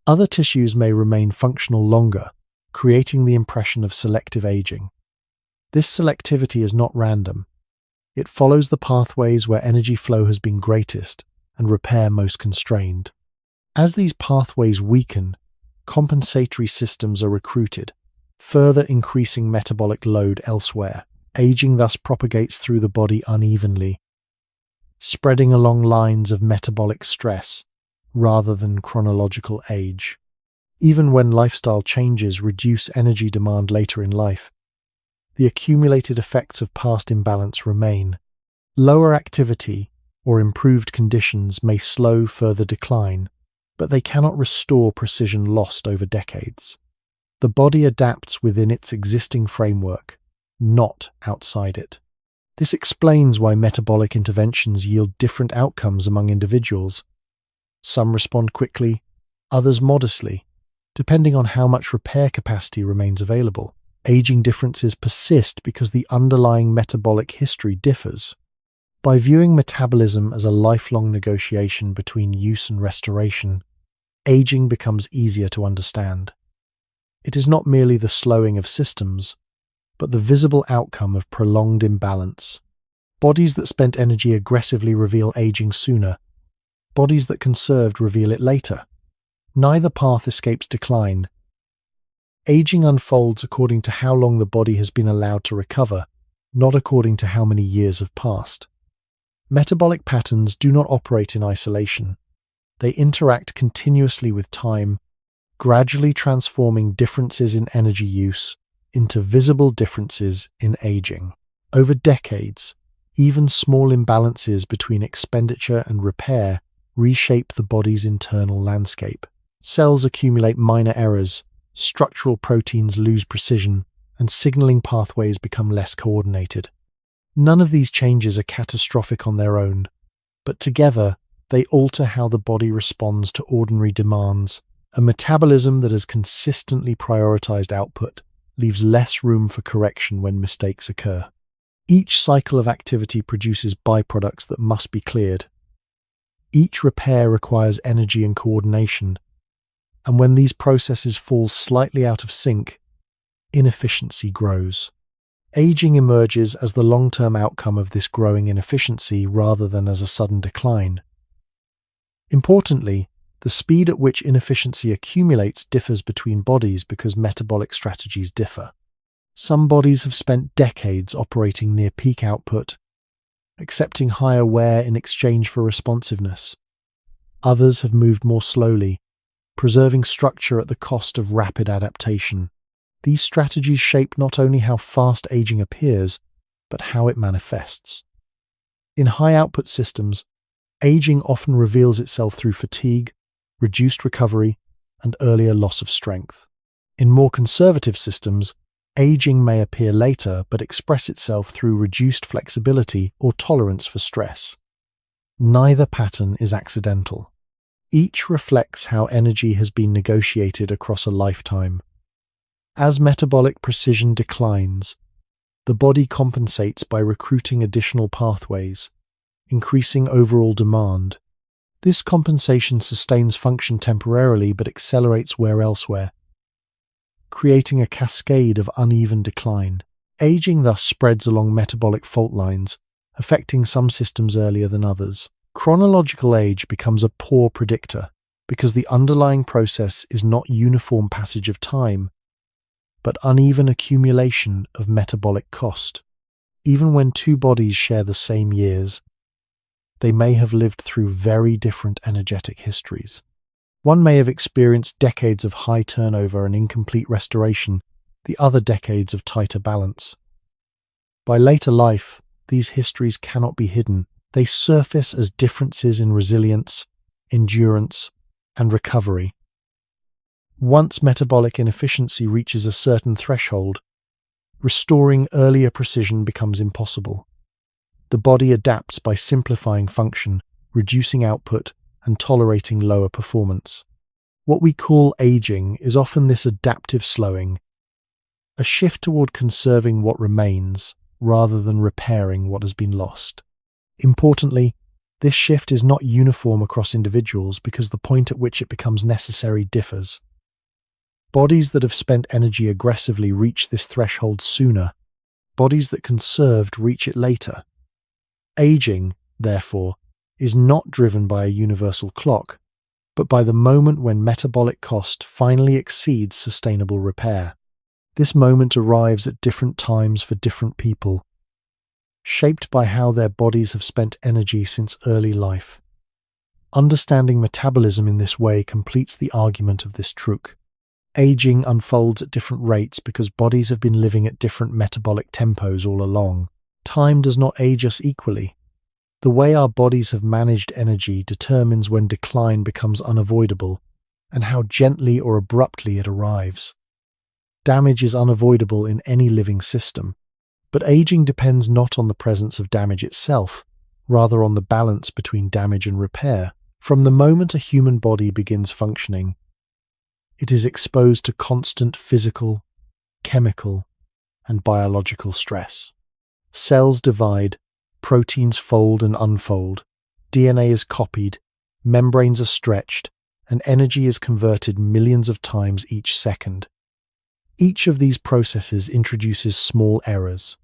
Other tissues may remain functional longer, creating the impression of selective aging. This selectivity is not random. It follows the pathways where energy flow has been greatest and repair most constrained. As these pathways weaken, compensatory systems are recruited, further increasing metabolic load elsewhere. Aging thus propagates through the body unevenly, spreading along lines of metabolic stress rather than chronological age. Even when lifestyle changes reduce energy demand later in life, the accumulated effects of past imbalance remain. Lower activity or improved conditions may slow further decline, but they cannot restore precision lost over decades. The body adapts within its existing framework, not outside it. This explains why metabolic interventions yield different outcomes among individuals. Some respond quickly, others modestly, depending on how much repair capacity remains available. Aging differences persist because the underlying metabolic history differs. By viewing metabolism as a lifelong negotiation between use and restoration, aging becomes easier to understand. It is not merely the slowing of systems, but the visible outcome of prolonged imbalance. Bodies that spent energy aggressively reveal aging sooner. Bodies that conserved reveal it later. Neither path escapes decline. Aging unfolds according to how long the body has been allowed to recover, not according to how many years have passed. Metabolic patterns do not operate in isolation. They interact continuously with time, gradually transforming differences in energy use into visible differences in aging. Over decades, even small imbalances between expenditure and repair reshape the body's internal landscape. Cells accumulate minor errors, structural proteins lose precision, and signaling pathways become less coordinated. None of these changes are catastrophic on their own, but together they alter how the body responds to ordinary demands. A metabolism that has consistently prioritized output leaves less room for correction when mistakes occur. Each cycle of activity produces byproducts that must be cleared. Each repair requires energy and coordination, and when these processes fall slightly out of sync, inefficiency grows. Aging emerges as the long-term outcome of this growing inefficiency rather than as a sudden decline. Importantly, the speed at which inefficiency accumulates differs between bodies because metabolic strategies differ. Some bodies have spent decades operating near peak output, accepting higher wear in exchange for responsiveness. Others have moved more slowly, preserving structure at the cost of rapid adaptation. These strategies shape not only how fast aging appears, but how it manifests. In high-output systems, aging often reveals itself through fatigue, reduced recovery, and earlier loss of strength. In more conservative systems, aging may appear later but express itself through reduced flexibility or tolerance for stress. Neither pattern is accidental. Each reflects how energy has been negotiated across a lifetime. As metabolic precision declines, the body compensates by recruiting additional pathways, increasing overall demand. This compensation sustains function temporarily but accelerates wear elsewhere, creating a cascade of uneven decline. Aging thus spreads along metabolic fault lines, affecting some systems earlier than others. Chronological age becomes a poor predictor because the underlying process is not uniform passage of time, but uneven accumulation of metabolic cost. Even when two bodies share the same years, they may have lived through very different energetic histories. One may have experienced decades of high turnover and incomplete restoration, the other decades of tighter balance. By later life, these histories cannot be hidden. They surface as differences in resilience, endurance, and recovery. Once metabolic inefficiency reaches a certain threshold, restoring earlier precision becomes impossible. The body adapts by simplifying function, reducing output, and tolerating lower performance. What we call aging is often this adaptive slowing, a shift toward conserving what remains rather than repairing what has been lost. Importantly, this shift is not uniform across individuals because the point at which it becomes necessary differs. Bodies that have spent energy aggressively reach this threshold sooner. Bodies that conserved reach it later. Aging, therefore, is not driven by a universal clock, but by the moment when metabolic cost finally exceeds sustainable repair. This moment arrives at different times for different people, shaped by how their bodies have spent energy since early life. Understanding metabolism in this way completes the argument of this truth. Aging unfolds at different rates because bodies have been living at different metabolic tempos all along. Time does not age us equally. The way our bodies have managed energy determines when decline becomes unavoidable and how gently or abruptly it arrives. Damage is unavoidable in any living system, but aging depends not on the presence of damage itself, rather on the balance between damage and repair. From the moment a human body begins functioning, it is exposed to constant physical, chemical, and biological stress. Cells divide, proteins fold and unfold, DNA is copied, membranes are stretched, and energy is converted millions of times each second. Each of these processes introduces small errors.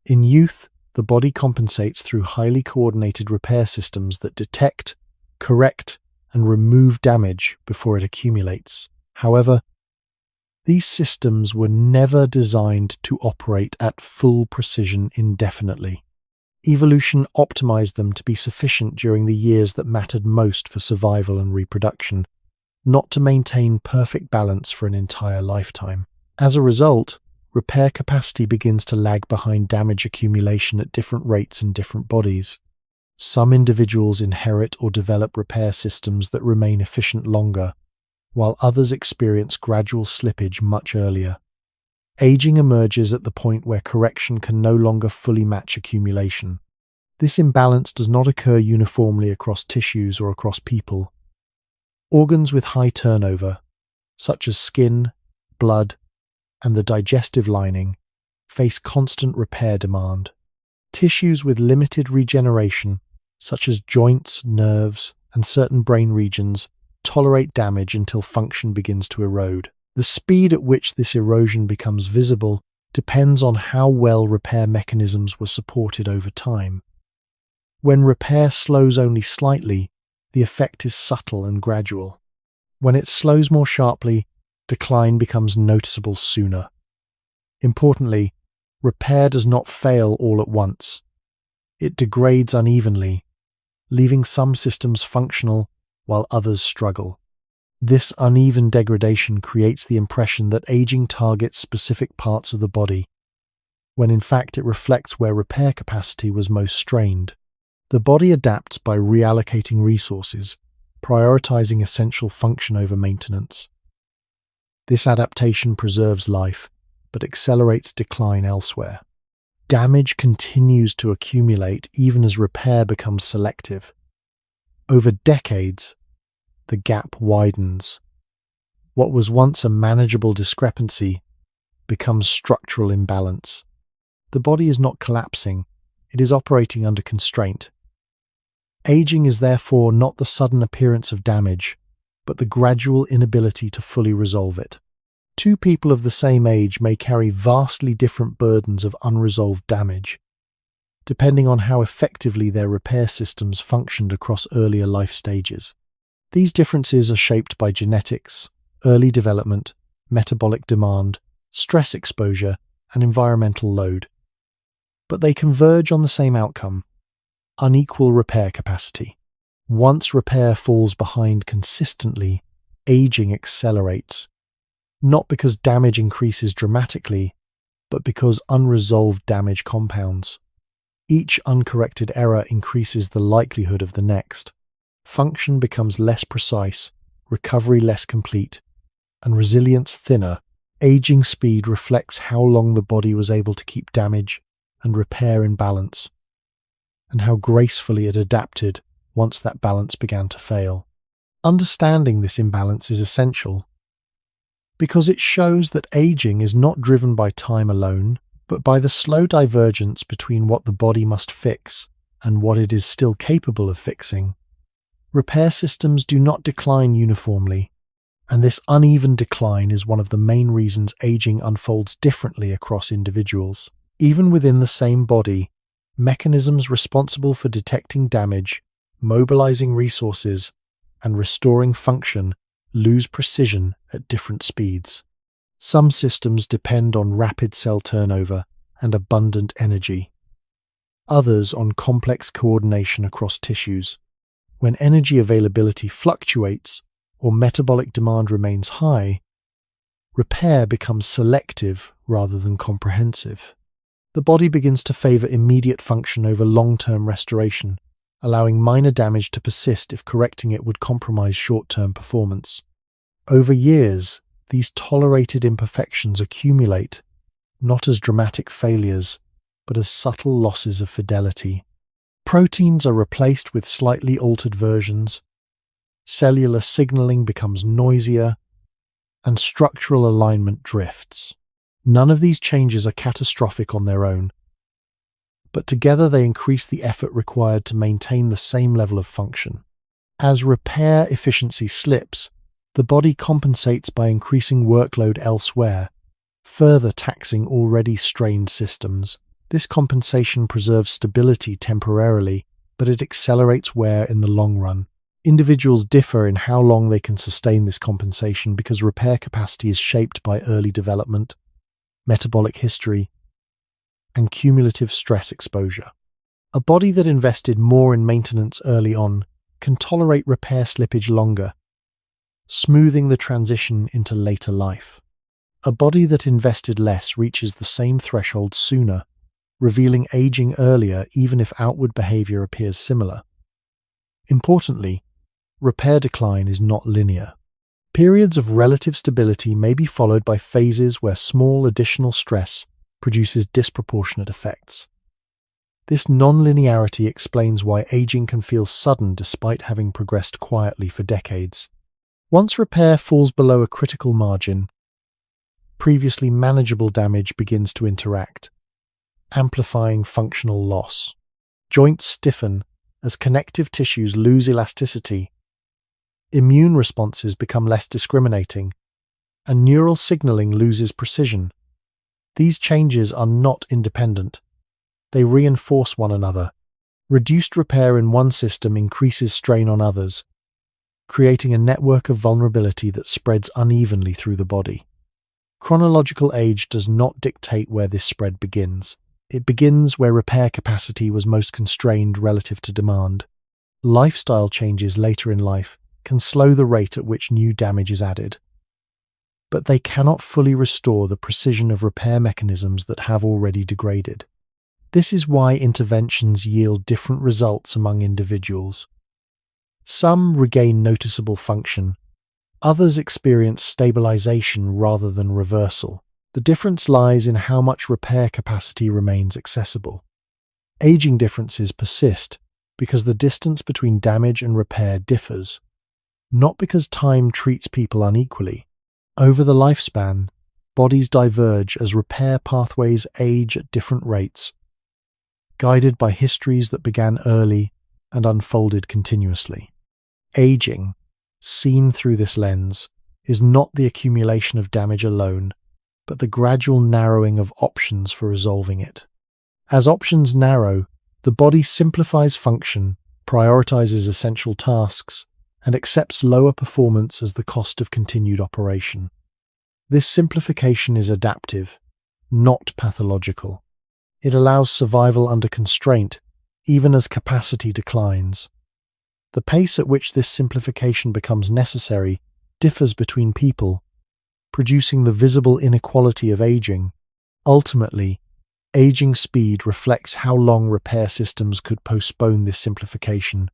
In youth, the body compensates through highly coordinated repair systems that detect, correct, and remove damage before it accumulates. However, these systems were never designed to operate at full precision indefinitely. Evolution optimized them to be sufficient during the years that mattered most for survival and reproduction, not to maintain perfect balance for an entire lifetime. As a result, repair capacity begins to lag behind damage accumulation at different rates in different bodies. Some individuals inherit or develop repair systems that remain efficient longer, while others experience gradual slippage much earlier. Aging emerges at the point where correction can no longer fully match accumulation. This imbalance does not occur uniformly across tissues or across people. Organs with high turnover, such as skin, blood, and the digestive lining, face constant repair demand. Tissues with limited regeneration, such as joints, nerves, and certain brain regions, tolerate damage until function begins to erode. The speed at which this erosion becomes visible depends on how well repair mechanisms were supported over time. When repair slows only slightly, the effect is subtle and gradual. When it slows more sharply, decline becomes noticeable sooner. Importantly, repair does not fail all at once. It degrades unevenly, leaving some systems functional while others struggle. This uneven degradation creates the impression that aging targets specific parts of the body, when in fact it reflects where repair capacity was most strained. The body adapts by reallocating resources, prioritizing essential function over maintenance. This adaptation preserves life, but accelerates decline elsewhere. Damage continues to accumulate even as repair becomes selective. Over decades, the gap widens. What was once a manageable discrepancy becomes structural imbalance. The body is not collapsing, it is operating under constraint. Aging is therefore not the sudden appearance of damage, but the gradual inability to fully resolve it. Two people of the same age may carry vastly different burdens of unresolved damage, depending on how effectively their repair systems functioned across earlier life stages. These differences are shaped by genetics, early development, metabolic demand, stress exposure, and environmental load. But they converge on the same outcome: unequal repair capacity. Once repair falls behind consistently, aging accelerates, not because damage increases dramatically, but because unresolved damage compounds. Each uncorrected error increases the likelihood of the next. Function becomes less precise, recovery less complete, and resilience thinner. Aging speed reflects how long the body was able to keep damage and repair in balance, and how gracefully it adapted once that balance began to fail. Understanding this imbalance is essential, because it shows that aging is not driven by time alone, but by the slow divergence between what the body must fix and what it is still capable of fixing. Repair systems do not decline uniformly, and this uneven decline is one of the main reasons aging unfolds differently across individuals. Even within the same body, mechanisms responsible for detecting damage, mobilizing resources, and restoring function lose precision at different speeds. Some systems depend on rapid cell turnover and abundant energy, others on complex coordination across tissues. When energy availability fluctuates or metabolic demand remains high, repair becomes selective rather than comprehensive. The body begins to favor immediate function over long-term restoration, allowing minor damage to persist if correcting it would compromise short-term performance. Over years, these tolerated imperfections accumulate, not as dramatic failures, but as subtle losses of fidelity. Proteins are replaced with slightly altered versions, cellular signaling becomes noisier, and structural alignment drifts. None of these changes are catastrophic on their own, but together they increase the effort required to maintain the same level of function. As repair efficiency slips, the body compensates by increasing workload elsewhere, further taxing already strained systems. This compensation preserves stability temporarily, but it accelerates wear in the long run. Individuals differ in how long they can sustain this compensation because repair capacity is shaped by early development, metabolic history, and cumulative stress exposure. A body that invested more in maintenance early on can tolerate repair slippage longer, smoothing the transition into later life. A body that invested less reaches the same threshold sooner, revealing aging earlier even if outward behavior appears similar. Importantly, repair decline is not linear. Periods of relative stability may be followed by phases where small additional stress produces disproportionate effects. This non-linearity explains why aging can feel sudden despite having progressed quietly for decades. Once repair falls below a critical margin, previously manageable damage begins to interact, amplifying functional loss. Joints stiffen as connective tissues lose elasticity, immune responses become less discriminating, and neural signaling loses precision. These changes are not independent. They reinforce one another. Reduced repair in one system increases strain on others, creating a network of vulnerability that spreads unevenly through the body. Chronological age does not dictate where this spread begins. It begins where repair capacity was most constrained relative to demand. Lifestyle changes later in life can slow the rate at which new damage is added, but they cannot fully restore the precision of repair mechanisms that have already degraded. This is why interventions yield different results among individuals. Some regain noticeable function, others experience stabilization rather than reversal. The difference lies in how much repair capacity remains accessible. Aging differences persist because the distance between damage and repair differs, not because time treats people unequally. Over the lifespan, bodies diverge as repair pathways age at different rates, guided by histories that began early and unfolded continuously. Aging, seen through this lens, is not the accumulation of damage alone, but the gradual narrowing of options for resolving it. As options narrow, the body simplifies function, prioritizes essential tasks, and accepts lower performance as the cost of continued operation. This simplification is adaptive, not pathological. It allows survival under constraint, even as capacity declines. The pace at which this simplification becomes necessary differs between people, producing the visible inequality of aging. Ultimately, aging speed reflects how long repair systems could postpone this simplification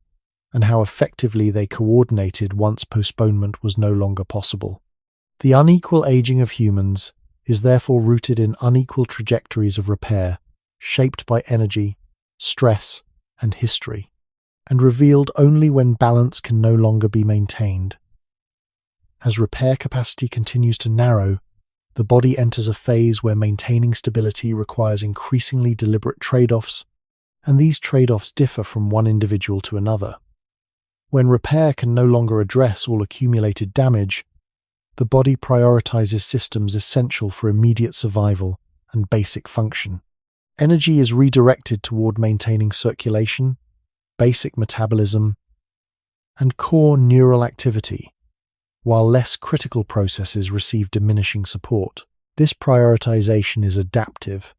and how effectively they coordinated once postponement was no longer possible. The unequal aging of humans is therefore rooted in unequal trajectories of repair, shaped by energy, stress, and history, and revealed only when balance can no longer be maintained. As repair capacity continues to narrow, the body enters a phase where maintaining stability requires increasingly deliberate trade-offs, and these trade-offs differ from one individual to another. When repair can no longer address all accumulated damage, the body prioritizes systems essential for immediate survival and basic function. Energy is redirected toward maintaining circulation, basic metabolism, and core neural activity, while less critical processes receive diminishing support. This prioritization is adaptive,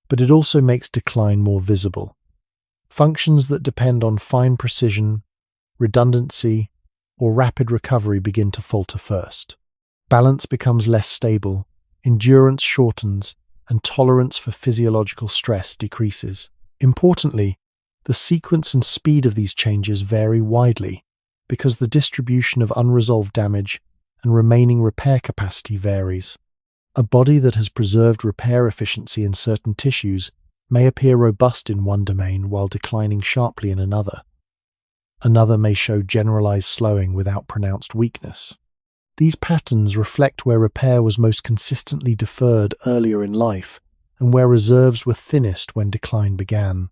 but it also makes decline more visible. Functions that depend on fine precision, redundancy, or rapid recovery begin to falter first. Balance becomes less stable, endurance shortens, and tolerance for physiological stress decreases. Importantly, The sequence and speed of these changes vary widely because the distribution of unresolved damage and remaining repair capacity varies. A body that has preserved repair efficiency in certain tissues may appear robust in one domain while declining sharply in another. Another may show generalized slowing without pronounced weakness. These patterns reflect where repair was most consistently deferred earlier in life and where reserves were thinnest when decline began.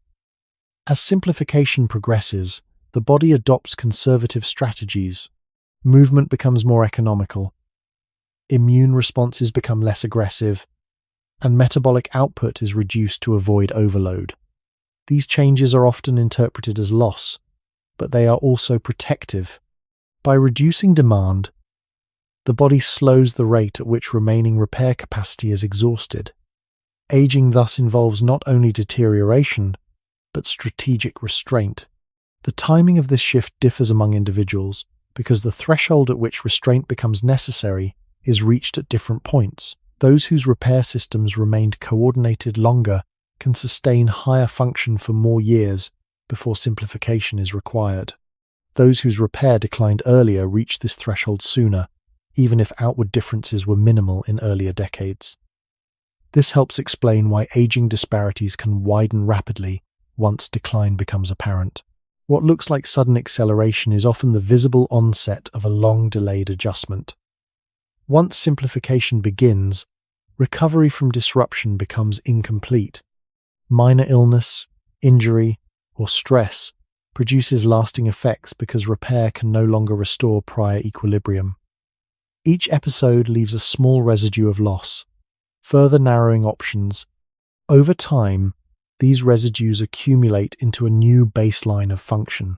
As simplification progresses, the body adopts conservative strategies. Movement becomes more economical, immune responses become less aggressive, and metabolic output is reduced to avoid overload. These changes are often interpreted as loss, but they are also protective. By reducing demand, the body slows the rate at which remaining repair capacity is exhausted. Aging thus involves not only deterioration, but strategic restraint. The timing of this shift differs among individuals because the threshold at which restraint becomes necessary is reached at different points. Those whose repair systems remained coordinated longer can sustain higher function for more years before simplification is required. Those whose repair declined earlier reach this threshold sooner, even if outward differences were minimal in earlier decades. This helps explain why aging disparities can widen rapidly once decline becomes apparent. What looks like sudden acceleration is often the visible onset of a long-delayed adjustment. Once simplification begins, recovery from disruption becomes incomplete. Minor illness, injury, or stress produces lasting effects because repair can no longer restore prior equilibrium. Each episode leaves a small residue of loss, further narrowing options. Over time, these residues accumulate into a new baseline of function.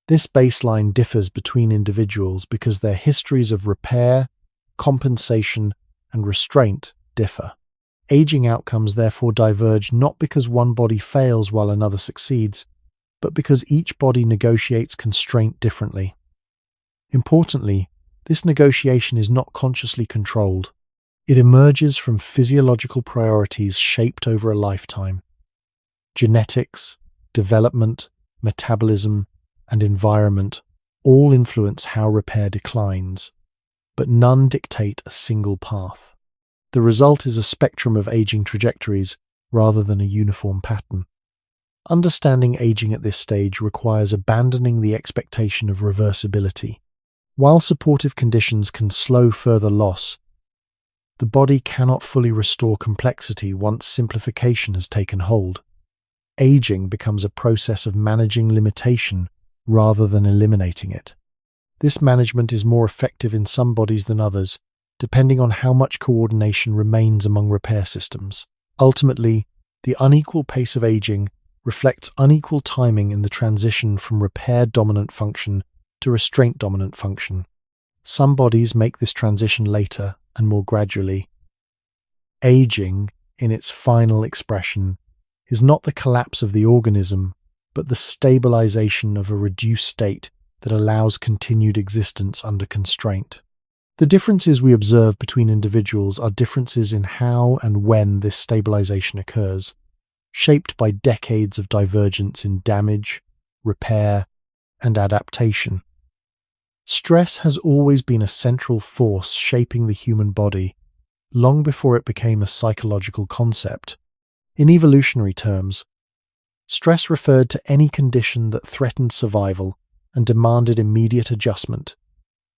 This baseline differs between individuals because their histories of repair, compensation, and restraint differ. Aging outcomes therefore diverge not because one body fails while another succeeds, but because each body negotiates constraint differently. Importantly, this negotiation is not consciously controlled. It emerges from physiological priorities shaped over a lifetime. Genetics, development, metabolism, and environment all influence how repair declines, but none dictate a single path. The result is a spectrum of aging trajectories rather than a uniform pattern. Understanding aging at this stage requires abandoning the expectation of reversibility. While supportive conditions can slow further loss, the body cannot fully restore complexity once simplification has taken hold. Aging becomes a process of managing limitation rather than eliminating it. This management is more effective in some bodies than others, depending on how much coordination remains among repair systems. Ultimately, the unequal pace of aging reflects unequal timing in the transition from repair-dominant function to restraint-dominant function. Some bodies make this transition later and more gradually. Aging, in its final expression, is not the collapse of the organism, but the stabilization of a reduced state that allows continued existence under constraint. The differences we observe between individuals are differences in how and when this stabilization occurs, shaped by decades of divergence in damage, repair, and adaptation. Stress has always been a central force shaping the human body, long before it became a psychological concept. In evolutionary terms, stress referred to any condition that threatened survival and demanded immediate adjustment,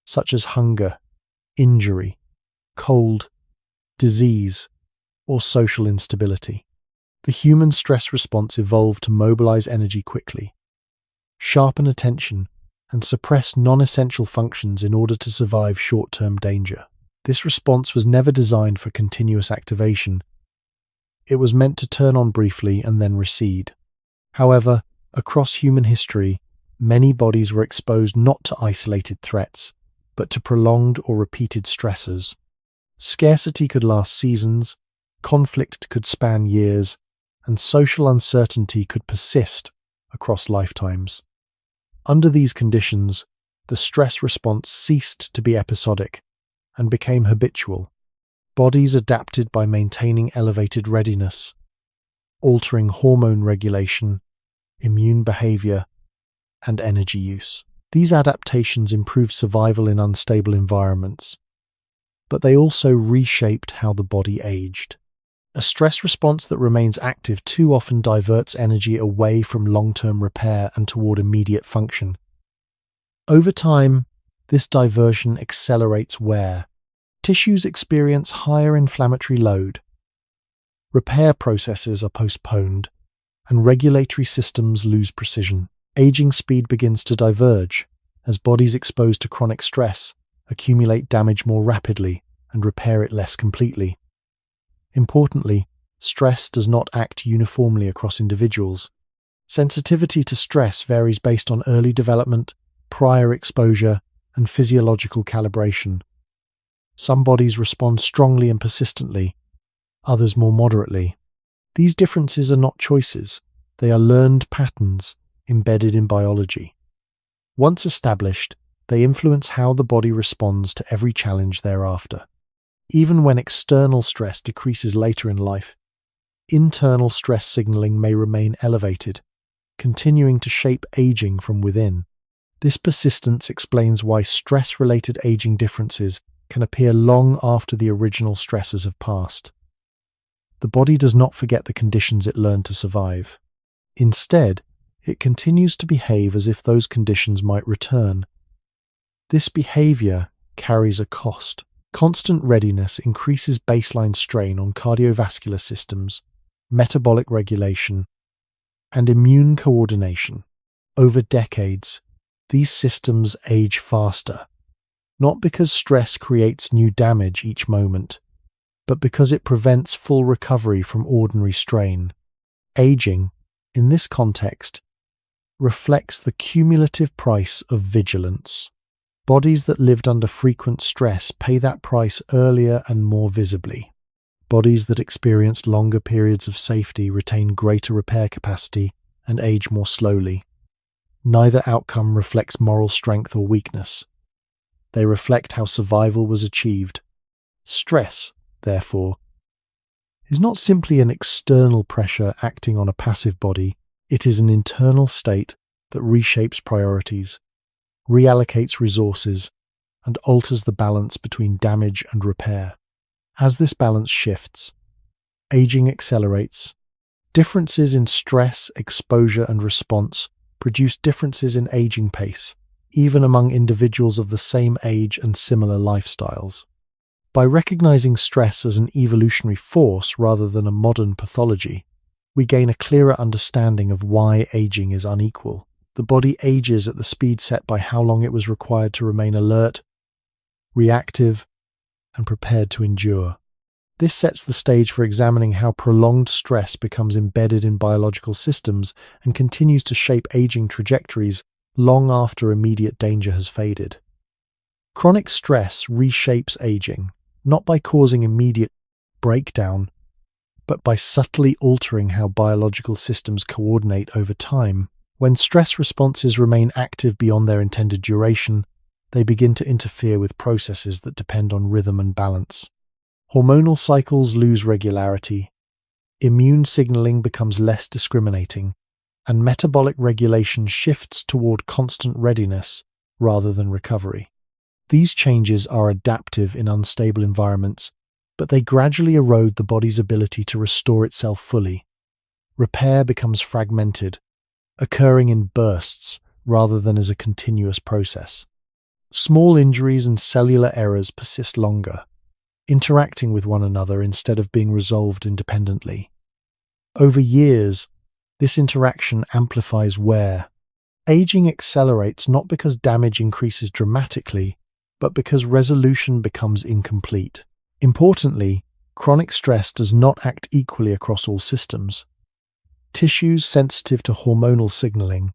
such as hunger, injury, cold, disease, or social instability. The human stress response evolved to mobilize energy quickly, sharpen attention, and suppress non-essential functions in order to survive short-term danger. This response was never designed for continuous activation. It was meant to turn on briefly and then recede. However, across human history, many bodies were exposed not to isolated threats, but to prolonged or repeated stressors. Scarcity could last seasons, conflict could span years, and social uncertainty could persist across lifetimes. Under these conditions, the stress response ceased to be episodic and became habitual. Bodies adapted by maintaining elevated readiness, altering hormone regulation, immune behavior, and energy use. These adaptations improved survival in unstable environments, but they also reshaped how the body aged. A stress response that remains active too often diverts energy away from long-term repair and toward immediate function. Over time, this diversion accelerates wear. Tissues experience higher inflammatory load. Repair processes are postponed, and regulatory systems lose precision. Aging speed begins to diverge as bodies exposed to chronic stress accumulate damage more rapidly and repair it less completely. Importantly, stress does not act uniformly across individuals. Sensitivity to stress varies based on early development, prior exposure, and physiological calibration. Some bodies respond strongly and persistently, others more moderately. These differences are not choices, they are learned patterns embedded in biology. Once established, they influence how the body responds to every challenge thereafter. Even when external stress decreases later in life, internal stress signaling may remain elevated, continuing to shape aging from within. This persistence explains why stress-related aging differences can appear long after the original stresses have passed. The body does not forget the conditions it learned to survive. Instead, it continues to behave as if those conditions might return. This behavior carries a cost. Constant readiness increases baseline strain on cardiovascular systems, metabolic regulation, and immune coordination. Over decades, these systems age faster, not because stress creates new damage each moment, but because it prevents full recovery from ordinary strain. Aging, in this context, reflects the cumulative price of vigilance. Bodies that lived under frequent stress pay that price earlier and more visibly. Bodies that experienced longer periods of safety retain greater repair capacity and age more slowly. Neither outcome reflects moral strength or weakness. They reflect how survival was achieved. Stress, therefore, is not simply an external pressure acting on a passive body, it is an internal state that reshapes priorities, reallocates resources, and alters the balance between damage and repair. As this balance shifts, aging accelerates. Differences in stress, exposure, and response produce differences in aging pace, even among individuals of the same age and similar lifestyles. By recognizing stress as an evolutionary force rather than a modern pathology, we gain a clearer understanding of why aging is unequal. The body ages at the speed set by how long it was required to remain alert, reactive, and prepared to endure. This sets the stage for examining how prolonged stress becomes embedded in biological systems and continues to shape aging trajectories long after immediate danger has faded. Chronic stress reshapes aging, not by causing immediate breakdown, but by subtly altering how biological systems coordinate over time. When stress responses remain active beyond their intended duration, they begin to interfere with processes that depend on rhythm and balance. Hormonal cycles lose regularity, immune signaling becomes less discriminating, and metabolic regulation shifts toward constant readiness rather than recovery. These changes are adaptive in unstable environments, but they gradually erode the body's ability to restore itself fully. Repair becomes fragmented, occurring in bursts rather than as a continuous process. Small injuries and cellular errors persist longer, interacting with one another instead of being resolved independently. Over years, this interaction amplifies wear. Aging accelerates not because damage increases dramatically, but because resolution becomes incomplete. Importantly, chronic stress does not act equally across all systems. Tissues sensitive to hormonal signaling,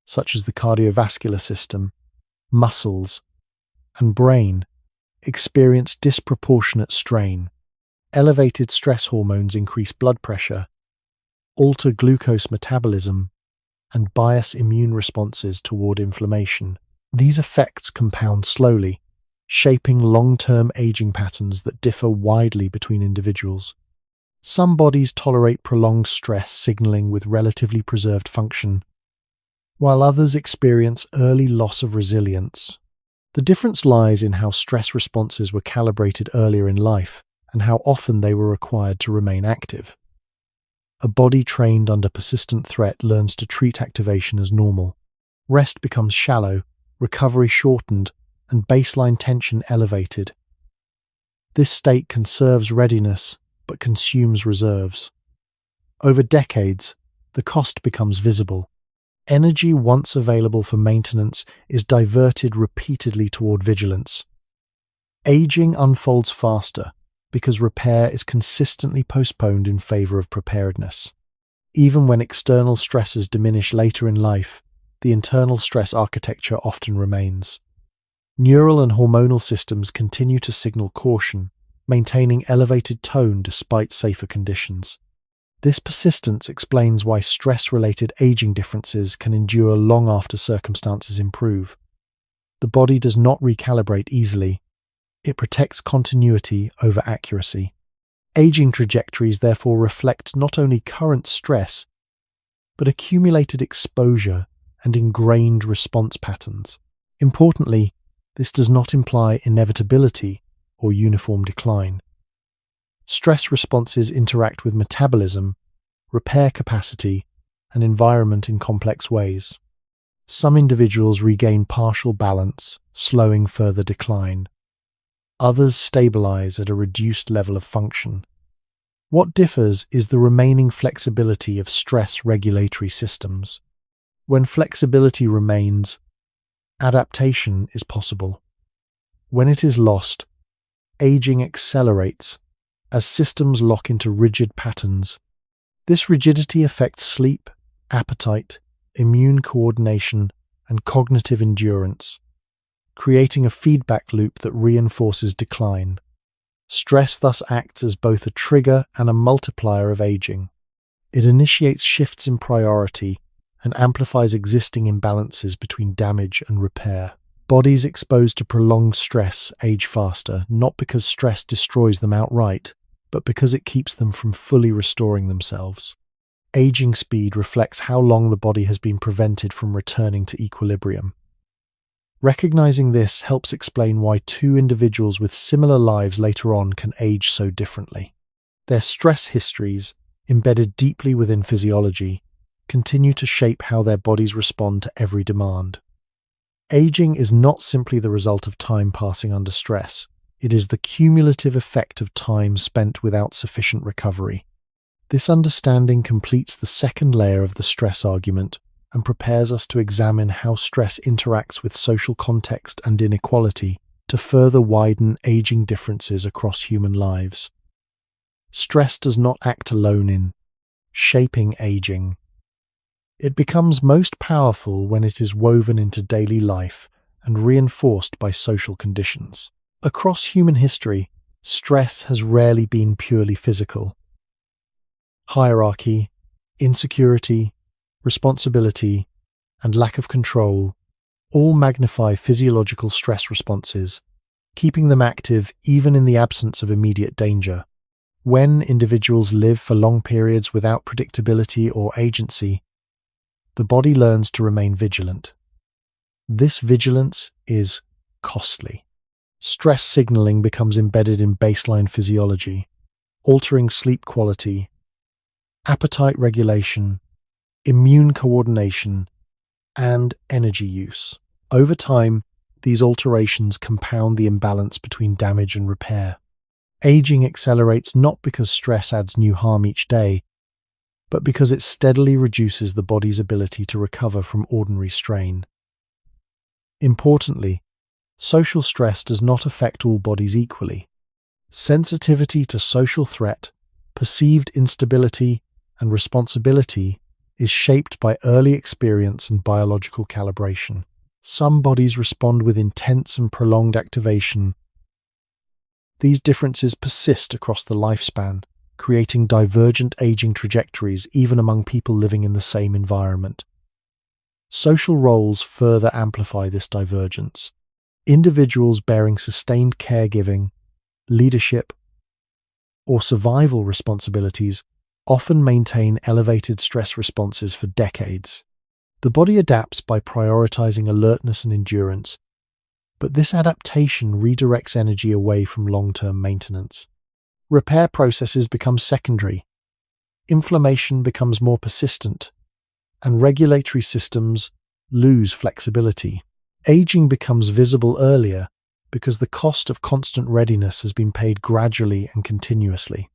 such as the cardiovascular system, muscles, and brain, experience disproportionate strain. Elevated stress hormones increase blood pressure, alter glucose metabolism, and bias immune responses toward inflammation. These effects compound slowly, shaping long-term aging patterns that differ widely between individuals. Some bodies tolerate prolonged stress signaling with relatively preserved function, while others experience early loss of resilience. The difference lies in how stress responses were calibrated earlier in life and how often they were required to remain active. A body trained under persistent threat learns to treat activation as normal. Rest becomes shallow, recovery shortened, and baseline tension elevated. This state conserves readiness but consumes reserves. Over decades, the cost becomes visible. Energy once available for maintenance is diverted repeatedly toward vigilance. Aging unfolds faster because repair is consistently postponed in favor of preparedness. Even when external stresses diminish later in life, the internal stress architecture often remains. Neural and hormonal systems continue to signal caution, maintaining elevated tone despite safer conditions. This persistence explains why stress-related aging differences can endure long after circumstances improve. The body does not recalibrate easily. It protects continuity over accuracy. Aging trajectories therefore reflect not only current stress, but accumulated exposure and ingrained response patterns. Importantly, this does not imply inevitability or uniform decline. Stress responses interact with metabolism, repair capacity, and environment in complex ways. Some individuals regain partial balance, slowing further decline. Others stabilize at a reduced level of function. What differs is the remaining flexibility of stress regulatory systems. When flexibility remains, adaptation is possible. When it is lost, aging accelerates as systems lock into rigid patterns. This rigidity affects sleep, appetite, immune coordination, and cognitive endurance, creating a feedback loop that reinforces decline. Stress thus acts as both a trigger and a multiplier of aging. It initiates shifts in priority and amplifies existing imbalances between damage and repair. Bodies exposed to prolonged stress age faster, not because stress destroys them outright, but because it keeps them from fully restoring themselves. Aging speed reflects how long the body has been prevented from returning to equilibrium. Recognizing this helps explain why two individuals with similar lives later on can age so differently. Their stress histories, embedded deeply within physiology, continue to shape how their bodies respond to every demand. Aging is not simply the result of time passing under stress. It is the cumulative effect of time spent without sufficient recovery. This understanding completes the second layer of the stress argument and prepares us to examine how stress interacts with social context and inequality to further widen aging differences across human lives. Stress does not act alone in shaping aging. It becomes most powerful when it is woven into daily life and reinforced by social conditions. Across human history, stress has rarely been purely physical. Hierarchy, insecurity, responsibility, and lack of control all magnify physiological stress responses, keeping them active even in the absence of immediate danger. When individuals live for long periods without predictability or agency, the body learns to remain vigilant. This vigilance is costly. Stress signaling becomes embedded in baseline physiology, altering sleep quality, appetite regulation, immune coordination, and energy use. Over time, these alterations compound the imbalance between damage and repair. Aging accelerates not because stress adds new harm each day, but because it steadily reduces the body's ability to recover from ordinary strain. Importantly, social stress does not affect all bodies equally. Sensitivity to social threat, perceived instability, and responsibility is shaped by early experience and biological calibration. Some bodies respond with intense and prolonged activation. These differences persist across the lifespan, creating divergent aging trajectories even among people living in the same environment. Social roles further amplify this divergence. Individuals bearing sustained caregiving, leadership, or survival responsibilities often maintain elevated stress responses for decades. The body adapts by prioritizing alertness and endurance, but this adaptation redirects energy away from long-term maintenance. Repair processes become secondary, inflammation becomes more persistent, and regulatory systems lose flexibility. Aging becomes visible earlier because the cost of constant readiness has been paid gradually and continuously.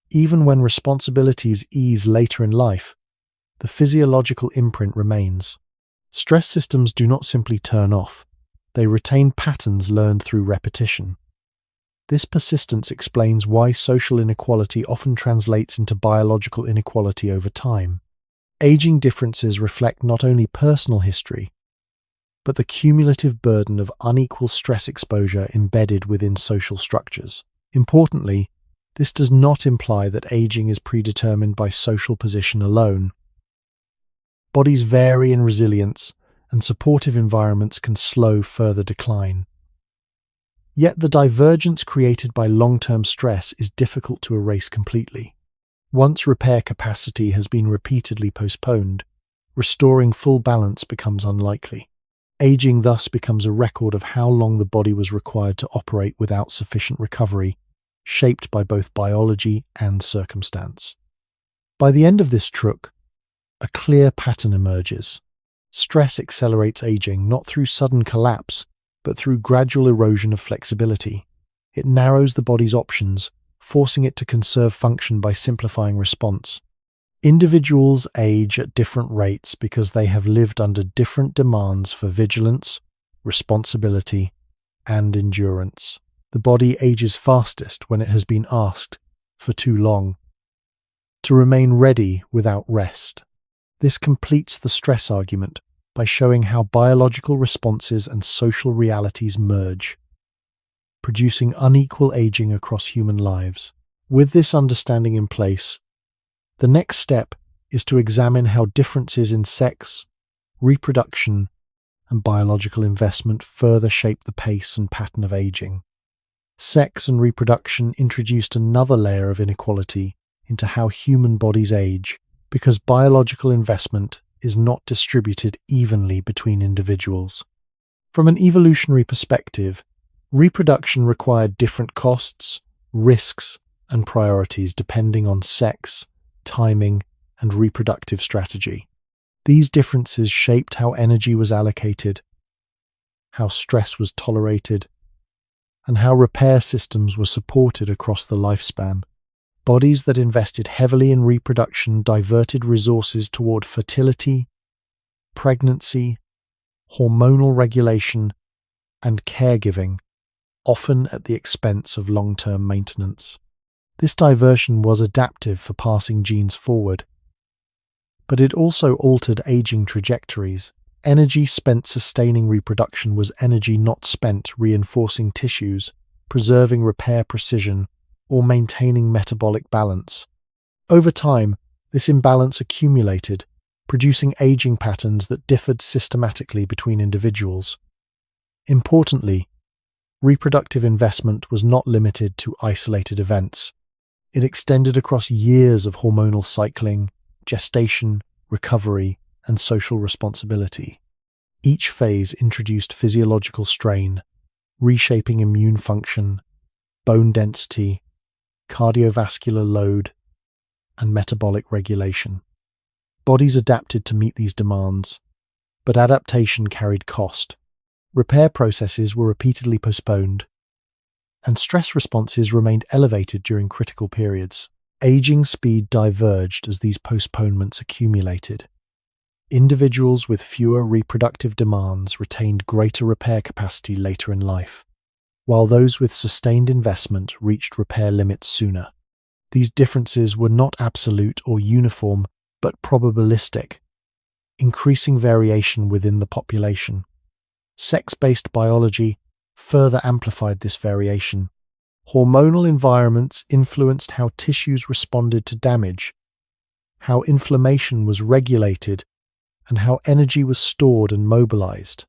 Even when responsibilities ease later in life, the physiological imprint remains. Stress systems do not simply turn off, they retain patterns learned through repetition. This persistence explains why social inequality often translates into biological inequality over time. Aging differences reflect not only personal history, but the cumulative burden of unequal stress exposure embedded within social structures. Importantly, this does not imply that aging is predetermined by social position alone. Bodies vary in resilience, and supportive environments can slow further decline. Yet the divergence created by long-term stress is difficult to erase completely. Once repair capacity has been repeatedly postponed, restoring full balance becomes unlikely. Aging thus becomes a record of how long the body was required to operate without sufficient recovery, shaped by both biology and circumstance. By the end of this truk, a clear pattern emerges. Stress accelerates aging not through sudden collapse, but through gradual erosion of flexibility. It narrows the body's options, forcing it to conserve function by simplifying response. Individuals age at different rates because they have lived under different demands for vigilance, responsibility, and endurance. The body ages fastest when it has been asked, for too long, to remain ready without rest. This completes the stress argument by showing how biological responses and social realities merge, producing unequal aging across human lives. With this understanding in place, the next step is to examine how differences in sex, reproduction, and biological investment further shape the pace and pattern of aging. Sex and reproduction introduced another layer of inequality into how human bodies age, because biological investment is not distributed evenly between individuals. From an evolutionary perspective, reproduction required different costs, risks, and priorities depending on sex, timing, and reproductive strategy. These differences shaped how energy was allocated, how stress was tolerated, and how repair systems were supported across the lifespan. Bodies that invested heavily in reproduction diverted resources toward fertility, pregnancy, hormonal regulation, and caregiving, often at the expense of long-term maintenance. This diversion was adaptive for passing genes forward, but it also altered aging trajectories. Energy spent sustaining reproduction was energy not spent reinforcing tissues, preserving repair precision, or maintaining metabolic balance. Over time, this imbalance accumulated, producing aging patterns that differed systematically between individuals. Importantly, reproductive investment was not limited to isolated events. It extended across years of hormonal cycling, gestation, recovery, and social responsibility. Each phase introduced physiological strain, reshaping immune function, bone density, cardiovascular load, and metabolic regulation. Bodies adapted to meet these demands, but adaptation carried cost. Repair processes were repeatedly postponed, and stress responses remained elevated during critical periods. Aging speed diverged as these postponements accumulated. Individuals with fewer reproductive demands retained greater repair capacity later in life, while those with sustained investment reached repair limits sooner. These differences were not absolute or uniform, but probabilistic, increasing variation within the population. Sex-based biology further amplified this variation. Hormonal environments influenced how tissues responded to damage, how inflammation was regulated, and how energy was stored and mobilized.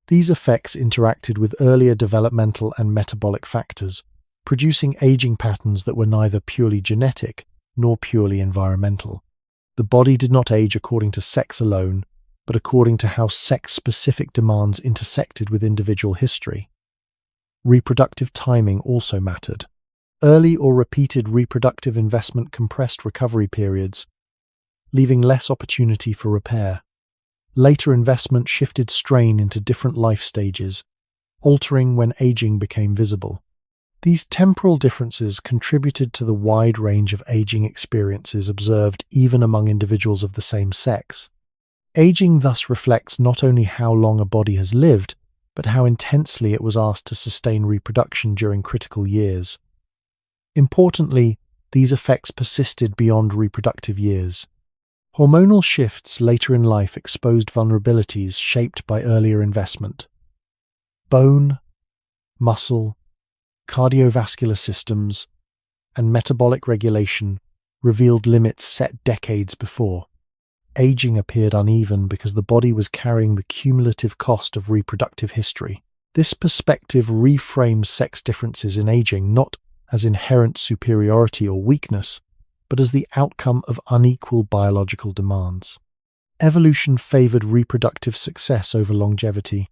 These effects interacted with earlier developmental and metabolic factors, producing aging patterns that were neither purely genetic nor purely environmental. The body did not age according to sex alone, but according to how sex-specific demands intersected with individual history. Reproductive timing also mattered. Early or repeated reproductive investment compressed recovery periods, leaving less opportunity for repair. Later investment shifted strain into different life stages, altering when aging became visible. These temporal differences contributed to the wide range of aging experiences observed even among individuals of the same sex. Aging thus reflects not only how long a body has lived, but how intensely it was asked to sustain reproduction during critical years. Importantly, these effects persisted beyond reproductive years. Hormonal shifts later in life exposed vulnerabilities shaped by earlier investment. Bone, muscle, cardiovascular systems, and metabolic regulation revealed limits set decades before. Aging appeared uneven because the body was carrying the cumulative cost of reproductive history. This perspective reframes sex differences in aging not as inherent superiority or weakness, but as the outcome of unequal biological demands. Evolution favored reproductive success over longevity,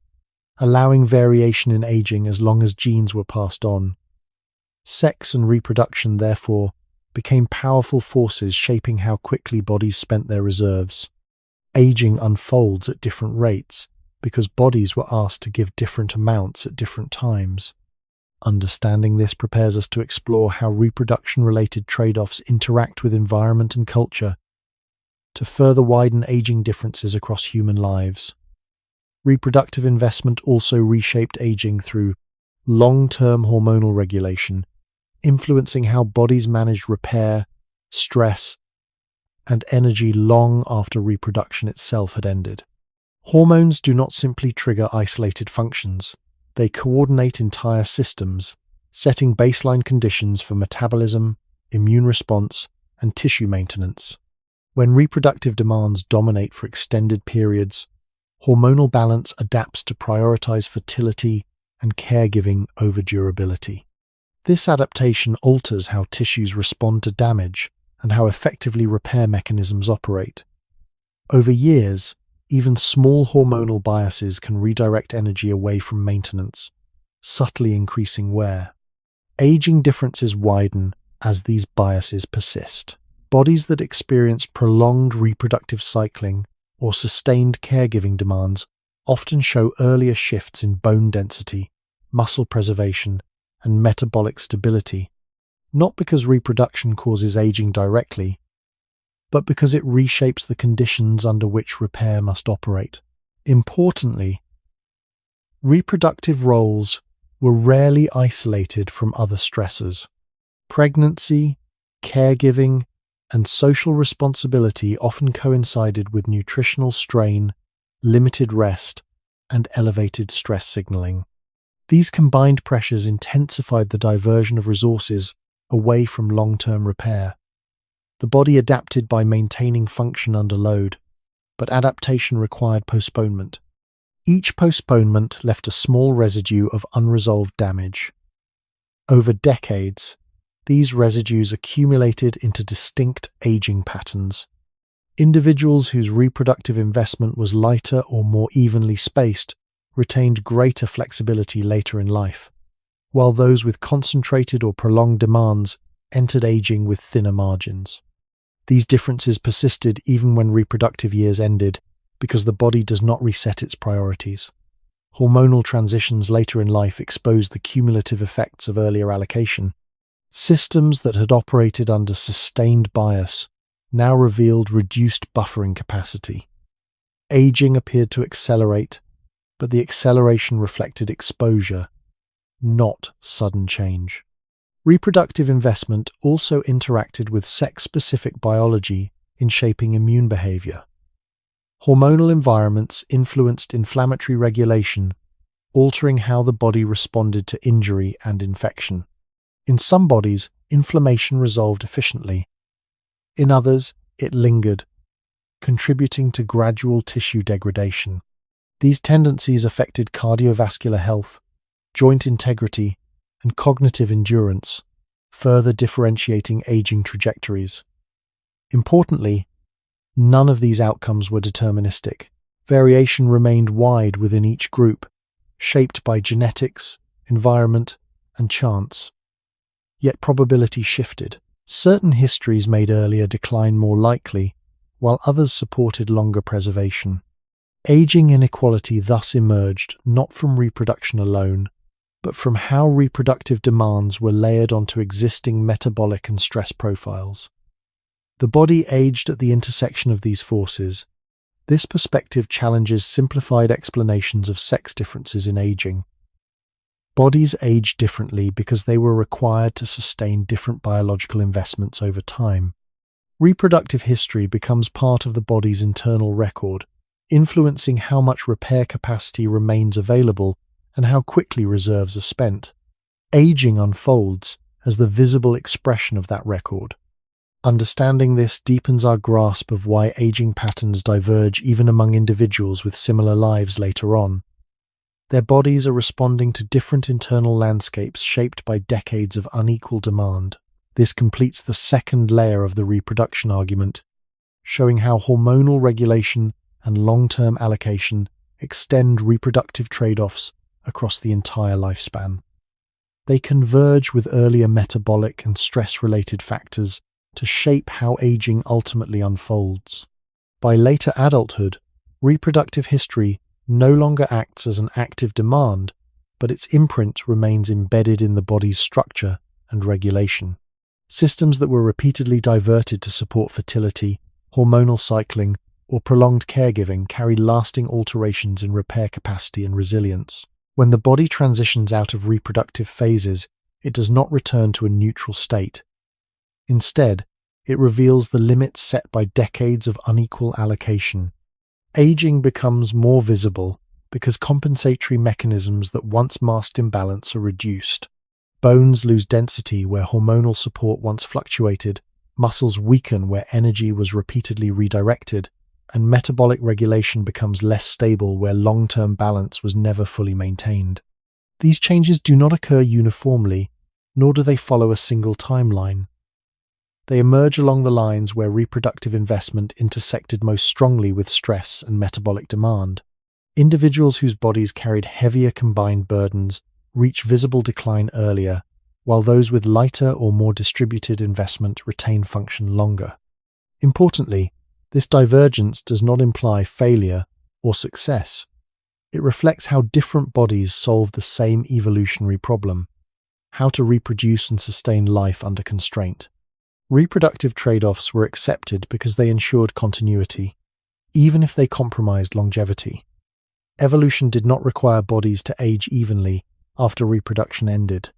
allowing variation in aging as long as genes were passed on. Sex and reproduction, therefore, became powerful forces shaping how quickly bodies spent their reserves. Aging unfolds at different rates because bodies were asked to give different amounts at different times. Understanding this prepares us to explore how reproduction-related trade-offs interact with environment and culture to further widen aging differences across human lives. Reproductive investment also reshaped aging through long-term hormonal regulation, influencing how bodies managed repair, stress, and energy long after reproduction itself had ended. Hormones do not simply trigger isolated functions. They coordinate entire systems, setting baseline conditions for metabolism, immune response, and tissue maintenance. When reproductive demands dominate for extended periods, hormonal balance adapts to prioritize fertility and caregiving over durability. This adaptation alters how tissues respond to damage and how effectively repair mechanisms operate. Over years, even small hormonal biases can redirect energy away from maintenance, subtly increasing wear. Aging differences widen as these biases persist. Bodies that experience prolonged reproductive cycling or sustained caregiving demands often show earlier shifts in bone density, muscle preservation, and metabolic stability, not because reproduction causes aging directly, but because it reshapes the conditions under which repair must operate. Importantly, reproductive roles were rarely isolated from other stressors. Pregnancy, caregiving, and social responsibility often coincided with nutritional strain, limited rest, and elevated stress signaling. These combined pressures intensified the diversion of resources away from long-term repair. The body adapted by maintaining function under load, but adaptation required postponement. Each postponement left a small residue of unresolved damage. Over decades, these residues accumulated into distinct aging patterns. Individuals whose reproductive investment was lighter or more evenly spaced retained greater flexibility later in life, while those with concentrated or prolonged demands entered aging with thinner margins. These differences persisted even when reproductive years ended because the body does not reset its priorities. Hormonal transitions later in life exposed the cumulative effects of earlier allocation. Systems that had operated under sustained bias now revealed reduced buffering capacity. Aging appeared to accelerate, but the acceleration reflected exposure, not sudden change. Reproductive investment also interacted with sex-specific biology in shaping immune behavior. Hormonal environments influenced inflammatory regulation, altering how the body responded to injury and infection. In some bodies, inflammation resolved efficiently. In others, it lingered, contributing to gradual tissue degradation. These tendencies affected cardiovascular health, joint integrity, and cognitive endurance, further differentiating aging trajectories. Importantly, none of these outcomes were deterministic. Variation remained wide within each group, shaped by genetics, environment, and chance. Yet probability shifted. Certain histories made earlier decline more likely, while others supported longer preservation. Aging inequality thus emerged not from reproduction alone, but from how reproductive demands were layered onto existing metabolic and stress profiles. The body aged at the intersection of these forces. This perspective challenges simplified explanations of sex differences in aging. Bodies aged differently because they were required to sustain different biological investments over time. Reproductive history becomes part of the body's internal record, influencing how much repair capacity remains available and how quickly reserves are spent. Aging unfolds as the visible expression of that record. Understanding this deepens our grasp of why aging patterns diverge even among individuals with similar lives later on. Their bodies are responding to different internal landscapes shaped by decades of unequal demand. This completes the second layer of the reproduction argument, showing how hormonal regulation and long-term allocation extend reproductive trade-offs across the entire lifespan. They converge with earlier metabolic and stress-related factors to shape how aging ultimately unfolds. By later adulthood, reproductive history no longer acts as an active demand, but its imprint remains embedded in the body's structure and regulation. Systems that were repeatedly diverted to support fertility, hormonal cycling, or prolonged caregiving carry lasting alterations in repair capacity and resilience. When the body transitions out of reproductive phases, it does not return to a neutral state. Instead, it reveals the limits set by decades of unequal allocation. Aging becomes more visible because compensatory mechanisms that once masked imbalance are reduced. Bones lose density where hormonal support once fluctuated, muscles weaken where energy was repeatedly redirected, and metabolic regulation becomes less stable where long-term balance was never fully maintained. These changes do not occur uniformly, nor do they follow a single timeline. They emerge along the lines where reproductive investment intersected most strongly with stress and metabolic demand. Individuals whose bodies carried heavier combined burdens reach visible decline earlier, while those with lighter or more distributed investment retain function longer. Importantly, this divergence does not imply failure or success. It reflects how different bodies solve the same evolutionary problem: how to reproduce and sustain life under constraint. Reproductive trade-offs were accepted because they ensured continuity, even if they compromised longevity. Evolution did not require bodies to age evenly after reproduction ended.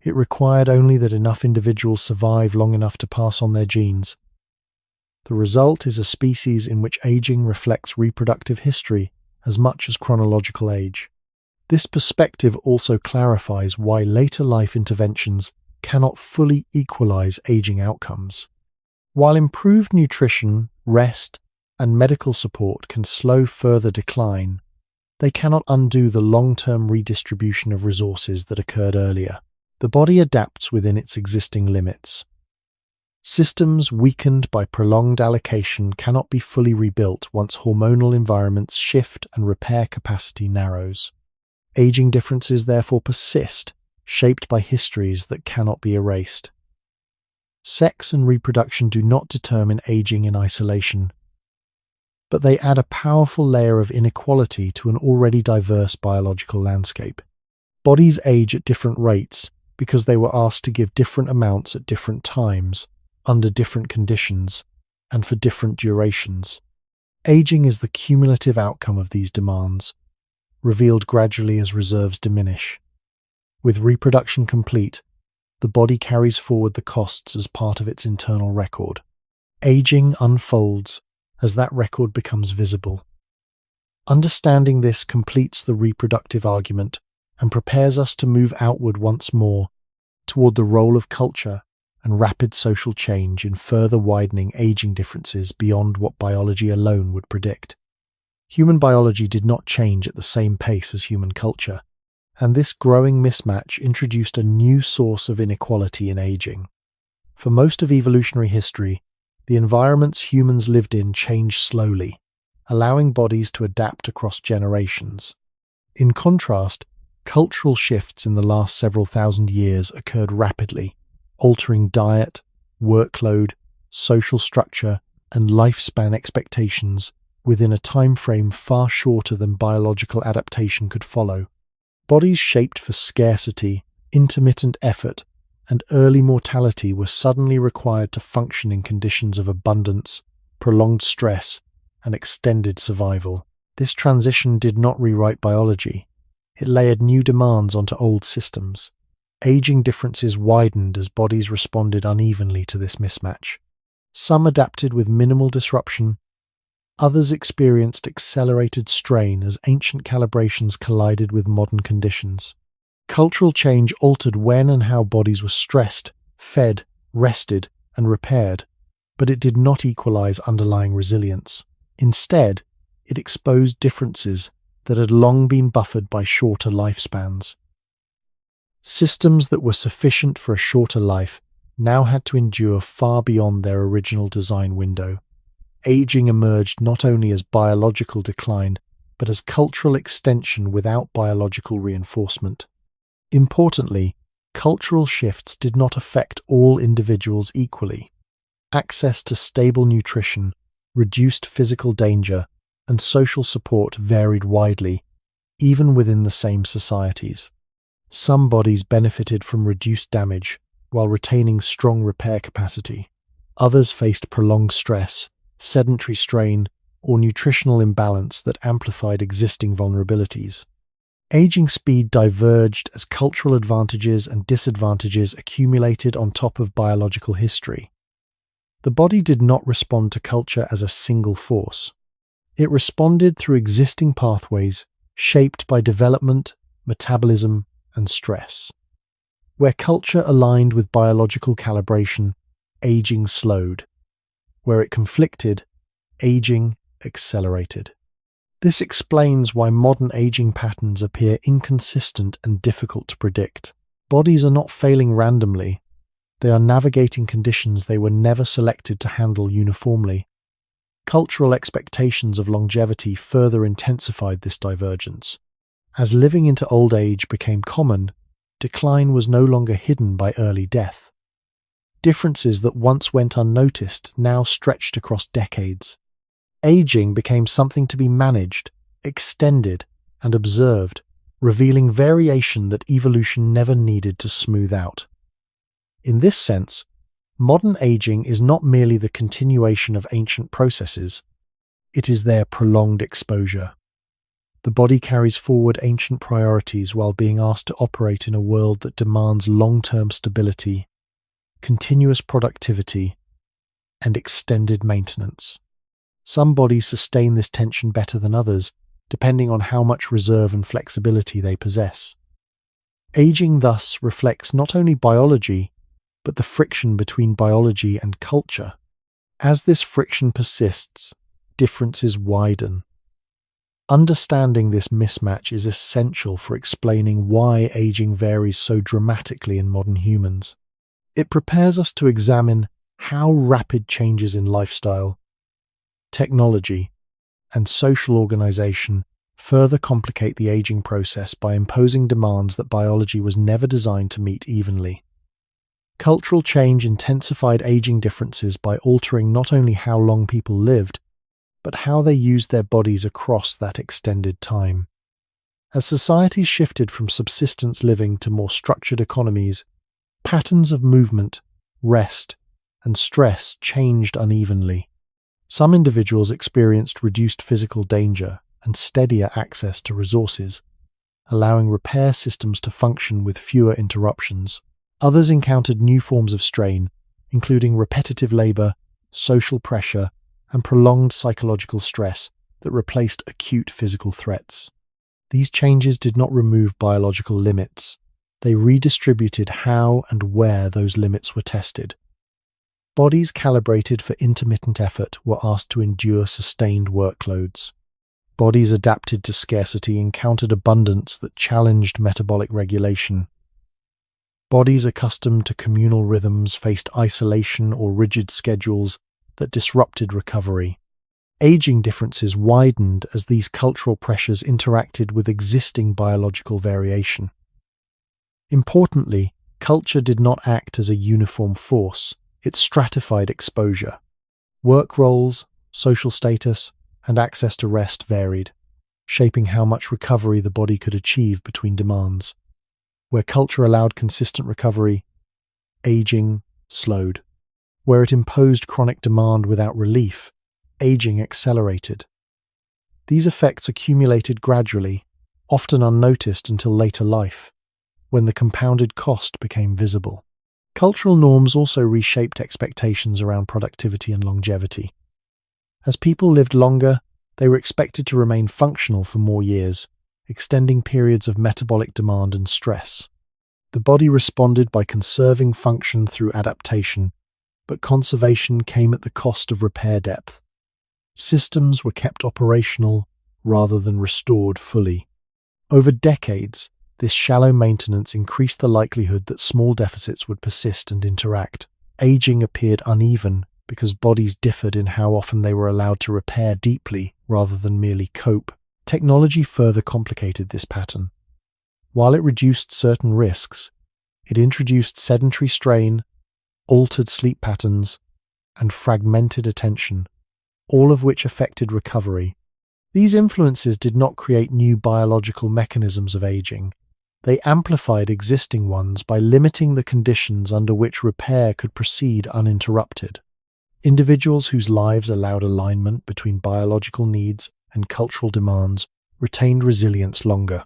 It required only that enough individuals survive long enough to pass on their genes. The result is a species in which aging reflects reproductive history as much as chronological age. This perspective also clarifies why later life interventions cannot fully equalize aging outcomes. While improved nutrition, rest, and medical support can slow further decline, they cannot undo the long-term redistribution of resources that occurred earlier. The body adapts within its existing limits. Systems weakened by prolonged allocation cannot be fully rebuilt once hormonal environments shift and repair capacity narrows. Aging differences therefore persist, shaped by histories that cannot be erased. Sex and reproduction do not determine aging in isolation, but they add a powerful layer of inequality to an already diverse biological landscape. Bodies age at different rates because they were asked to give different amounts at different times, under different conditions, and for different durations. Aging is the cumulative outcome of these demands, revealed gradually as reserves diminish. With reproduction complete, the body carries forward the costs as part of its internal record. Aging unfolds as that record becomes visible. Understanding this completes the reproductive argument and prepares us to move outward once more toward the role of culture and rapid social change in further widening aging differences beyond what biology alone would predict. Human biology did not change at the same pace as human culture, and this growing mismatch introduced a new source of inequality in aging. For most of evolutionary history, the environments humans lived in changed slowly, allowing bodies to adapt across generations. In contrast, cultural shifts in the last several thousand years occurred rapidly, altering diet, workload, social structure, and lifespan expectations within a time frame far shorter than biological adaptation could follow. Bodies shaped for scarcity, intermittent effort, and early mortality were suddenly required to function in conditions of abundance, prolonged stress, and extended survival. This transition did not rewrite biology. It layered new demands onto old systems. Aging differences widened as bodies responded unevenly to this mismatch. Some adapted with minimal disruption. Others experienced accelerated strain as ancient calibrations collided with modern conditions. Cultural change altered when and how bodies were stressed, fed, rested, and repaired, but it did not equalize underlying resilience. Instead, it exposed differences that had long been buffered by shorter lifespans. Systems that were sufficient for a shorter life now had to endure far beyond their original design window. Aging emerged not only as biological decline, but as cultural extension without biological reinforcement. Importantly, cultural shifts did not affect all individuals equally. Access to stable nutrition, reduced physical danger, and social support varied widely, even within the same societies. Some bodies benefited from reduced damage while retaining strong repair capacity. Others faced prolonged stress, sedentary strain, or nutritional imbalance that amplified existing vulnerabilities. Aging speed diverged as cultural advantages and disadvantages accumulated on top of biological history. The body did not respond to culture as a single force. It responded through existing pathways shaped by development, metabolism, and stress. Where culture aligned with biological calibration, aging slowed. Where it conflicted, aging accelerated. This explains why modern aging patterns appear inconsistent and difficult to predict. Bodies are not failing randomly. They are navigating conditions they were never selected to handle uniformly. Cultural expectations of longevity further intensified this divergence. As living into old age became common, decline was no longer hidden by early death. Differences that once went unnoticed now stretched across decades. Aging became something to be managed, extended, and observed, revealing variation that evolution never needed to smooth out. In this sense, modern aging is not merely the continuation of ancient processes, it is their prolonged exposure. The body carries forward ancient priorities while being asked to operate in a world that demands long-term stability, continuous productivity, and extended maintenance. Some bodies sustain this tension better than others, depending on how much reserve and flexibility they possess. Aging thus reflects not only biology, but the friction between biology and culture. As this friction persists, differences widen. Understanding this mismatch is essential for explaining why aging varies so dramatically in modern humans. It prepares us to examine how rapid changes in lifestyle, technology, and social organization further complicate the aging process by imposing demands that biology was never designed to meet evenly. Cultural change intensified aging differences by altering not only how long people lived, but how they used their bodies across that extended time. As societies shifted from subsistence living to more structured economies, patterns of movement, rest, and stress changed unevenly. Some individuals experienced reduced physical danger and steadier access to resources, allowing repair systems to function with fewer interruptions. Others encountered new forms of strain, including repetitive labor, social pressure, and prolonged psychological stress that replaced acute physical threats. These changes did not remove biological limits. They redistributed how and where those limits were tested. Bodies calibrated for intermittent effort were asked to endure sustained workloads. Bodies adapted to scarcity encountered abundance that challenged metabolic regulation. Bodies accustomed to communal rhythms faced isolation or rigid schedules that disrupted recovery. Aging differences widened as these cultural pressures interacted with existing biological variation. Importantly, culture did not act as a uniform force, it stratified exposure. Work roles, social status, and access to rest varied, shaping how much recovery the body could achieve between demands. Where culture allowed consistent recovery, aging slowed. Where it imposed chronic demand without relief, aging accelerated. These effects accumulated gradually, often unnoticed until later life, when the compounded cost became visible. Cultural norms also reshaped expectations around productivity and longevity. As people lived longer, they were expected to remain functional for more years, extending periods of metabolic demand and stress. The body responded by conserving function through adaptation, but conservation came at the cost of repair depth. Systems were kept operational rather than restored fully. Over decades, this shallow maintenance increased the likelihood that small deficits would persist and interact. Aging appeared uneven because bodies differed in how often they were allowed to repair deeply rather than merely cope. Technology further complicated this pattern. While it reduced certain risks, it introduced sedentary strain, altered sleep patterns, and fragmented attention, all of which affected recovery. These influences did not create new biological mechanisms of aging. They amplified existing ones by limiting the conditions under which repair could proceed uninterrupted. Individuals whose lives allowed alignment between biological needs and cultural demands retained resilience longer.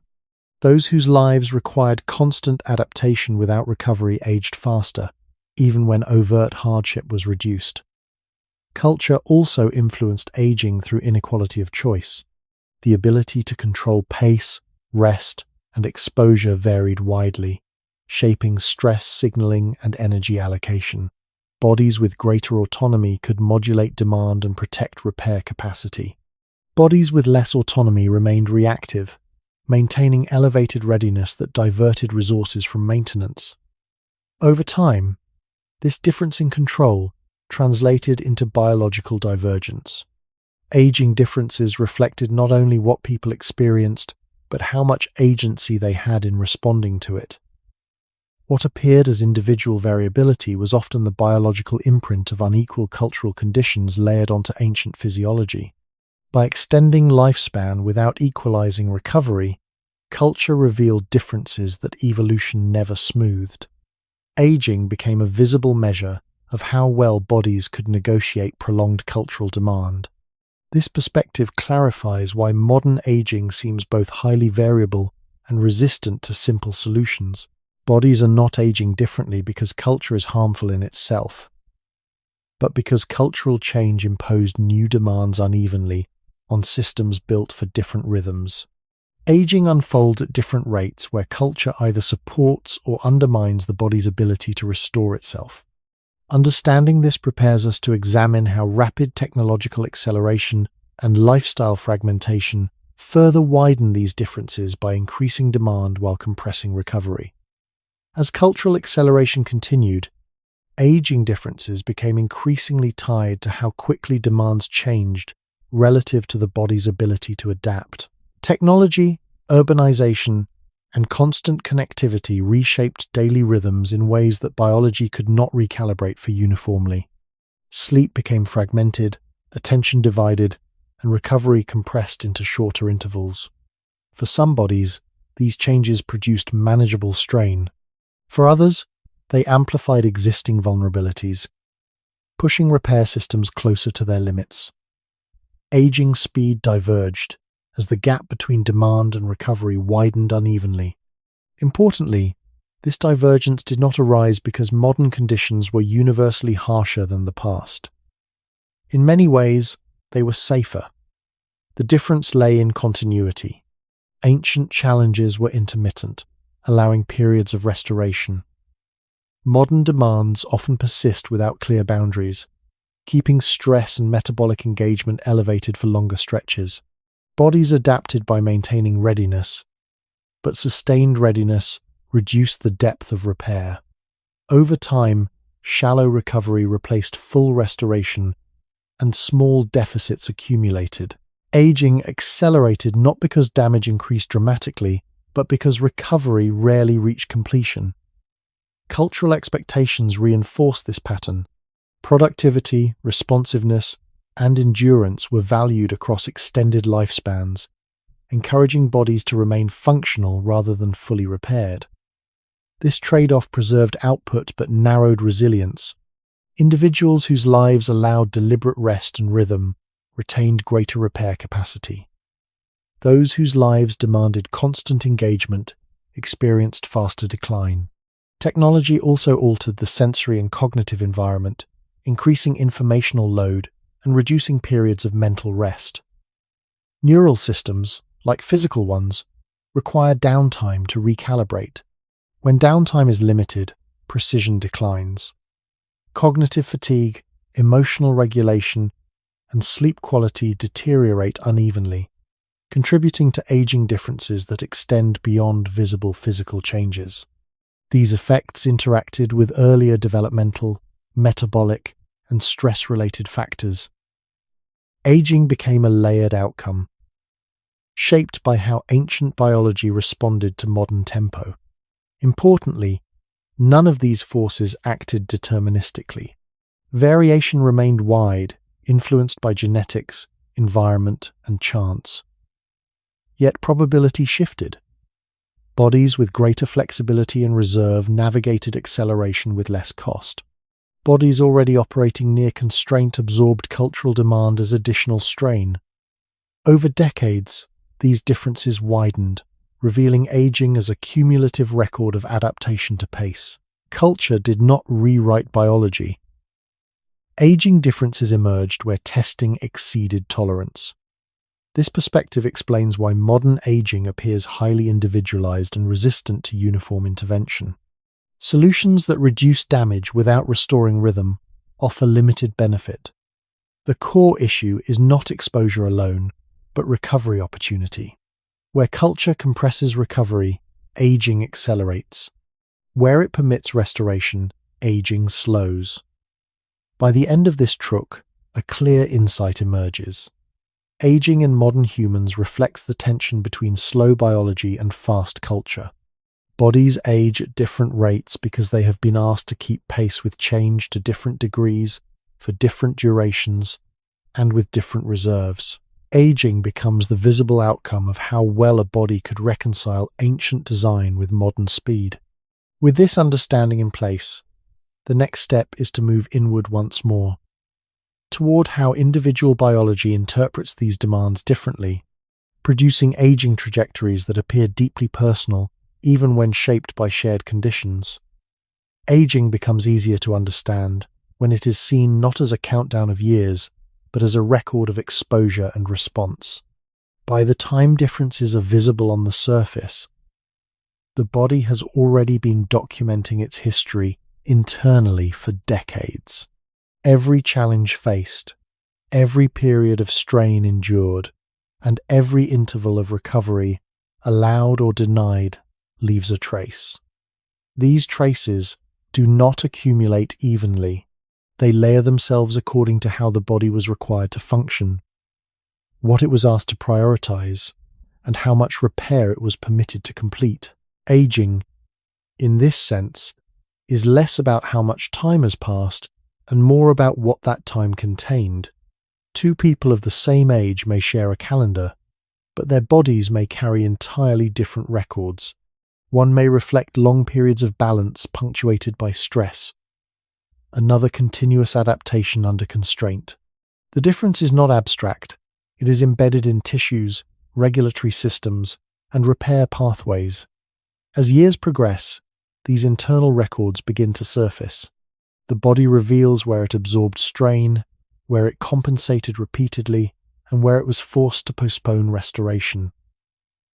Those whose lives required constant adaptation without recovery aged faster, even when overt hardship was reduced. Culture also influenced aging through inequality of choice. The ability to control pace, rest, and exposure varied widely, shaping stress signaling and energy allocation. Bodies with greater autonomy could modulate demand and protect repair capacity. Bodies with less autonomy remained reactive, maintaining elevated readiness that diverted resources from maintenance. Over time, this difference in control translated into biological divergence. Aging differences reflected not only what people experienced, but how much agency they had in responding to it. What appeared as individual variability was often the biological imprint of unequal cultural conditions layered onto ancient physiology. By extending lifespan without equalizing recovery, culture revealed differences that evolution never smoothed. Aging became a visible measure of how well bodies could negotiate prolonged cultural demand. This perspective clarifies why modern aging seems both highly variable and resistant to simple solutions. Bodies are not aging differently because culture is harmful in itself, but because cultural change imposed new demands unevenly on systems built for different rhythms. Aging unfolds at different rates where culture either supports or undermines the body's ability to restore itself. Understanding this prepares us to examine how rapid technological acceleration and lifestyle fragmentation further widen these differences by increasing demand while compressing recovery. As cultural acceleration continued, aging differences became increasingly tied to how quickly demands changed relative to the body's ability to adapt. Technology, urbanization, and constant connectivity reshaped daily rhythms in ways that biology could not recalibrate for uniformly. Sleep became fragmented, attention divided, and recovery compressed into shorter intervals. For some bodies, these changes produced manageable strain. For others, they amplified existing vulnerabilities, pushing repair systems closer to their limits. Aging speed diverged as the gap between demand and recovery widened unevenly. Importantly, this divergence did not arise because modern conditions were universally harsher than the past. In many ways, they were safer. The difference lay in continuity. Ancient challenges were intermittent, allowing periods of restoration. Modern demands often persist without clear boundaries, keeping stress and metabolic engagement elevated for longer stretches. Bodies adapted by maintaining readiness, but sustained readiness reduced the depth of repair. Over time, shallow recovery replaced full restoration and small deficits accumulated. Aging accelerated not because damage increased dramatically, but because recovery rarely reached completion. Cultural expectations reinforce this pattern. Productivity, responsiveness, and endurance were valued across extended lifespans, encouraging bodies to remain functional rather than fully repaired. This trade-off preserved output but narrowed resilience. Individuals whose lives allowed deliberate rest and rhythm retained greater repair capacity. Those whose lives demanded constant engagement experienced faster decline. Technology also altered the sensory and cognitive environment, increasing informational load and reducing periods of mental rest. Neural systems, like physical ones, require downtime to recalibrate. When downtime is limited, precision declines. Cognitive fatigue, emotional regulation, and sleep quality deteriorate unevenly, contributing to aging differences that extend beyond visible physical changes. These effects interacted with earlier developmental, metabolic, and stress-related factors. Aging became a layered outcome, shaped by how ancient biology responded to modern tempo. Importantly, none of these forces acted deterministically. Variation remained wide, influenced by genetics, environment, and chance. Yet probability shifted. Bodies with greater flexibility and reserve navigated acceleration with less cost. Bodies already operating near constraint absorbed cultural demand as additional strain. Over decades, these differences widened, revealing aging as a cumulative record of adaptation to pace. Culture did not rewrite biology. Aging differences emerged where testing exceeded tolerance. This perspective explains why modern aging appears highly individualized and resistant to uniform intervention. Solutions that reduce damage without restoring rhythm offer limited benefit. The core issue is not exposure alone, but recovery opportunity. Where culture compresses recovery, aging accelerates. Where it permits restoration, aging slows. By the end of this truk, a clear insight emerges. Aging in modern humans reflects the tension between slow biology and fast culture. Bodies age at different rates because they have been asked to keep pace with change to different degrees, for different durations, and with different reserves. Aging becomes the visible outcome of how well a body could reconcile ancient design with modern speed. With this understanding in place, the next step is to move inward once more, toward how individual biology interprets these demands differently, producing aging trajectories that appear deeply personal even when shaped by shared conditions. Aging becomes easier to understand when it is seen not as a countdown of years, but as a record of exposure and response. By the time differences are visible on the surface, the body has already been documenting its history internally for decades. Every challenge faced, every period of strain endured, and every interval of recovery, allowed or denied, leaves a trace. These traces do not accumulate evenly. They layer themselves according to how the body was required to function, what it was asked to prioritize, and how much repair it was permitted to complete. Aging, in this sense, is less about how much time has passed and more about what that time contained. Two people of the same age may share a calendar, but their bodies may carry entirely different records. One may reflect long periods of balance punctuated by stress, another continuous adaptation under constraint. The difference is not abstract. It is embedded in tissues, regulatory systems, and repair pathways. As years progress, these internal records begin to surface. The body reveals where it absorbed strain, where it compensated repeatedly, and where it was forced to postpone restoration.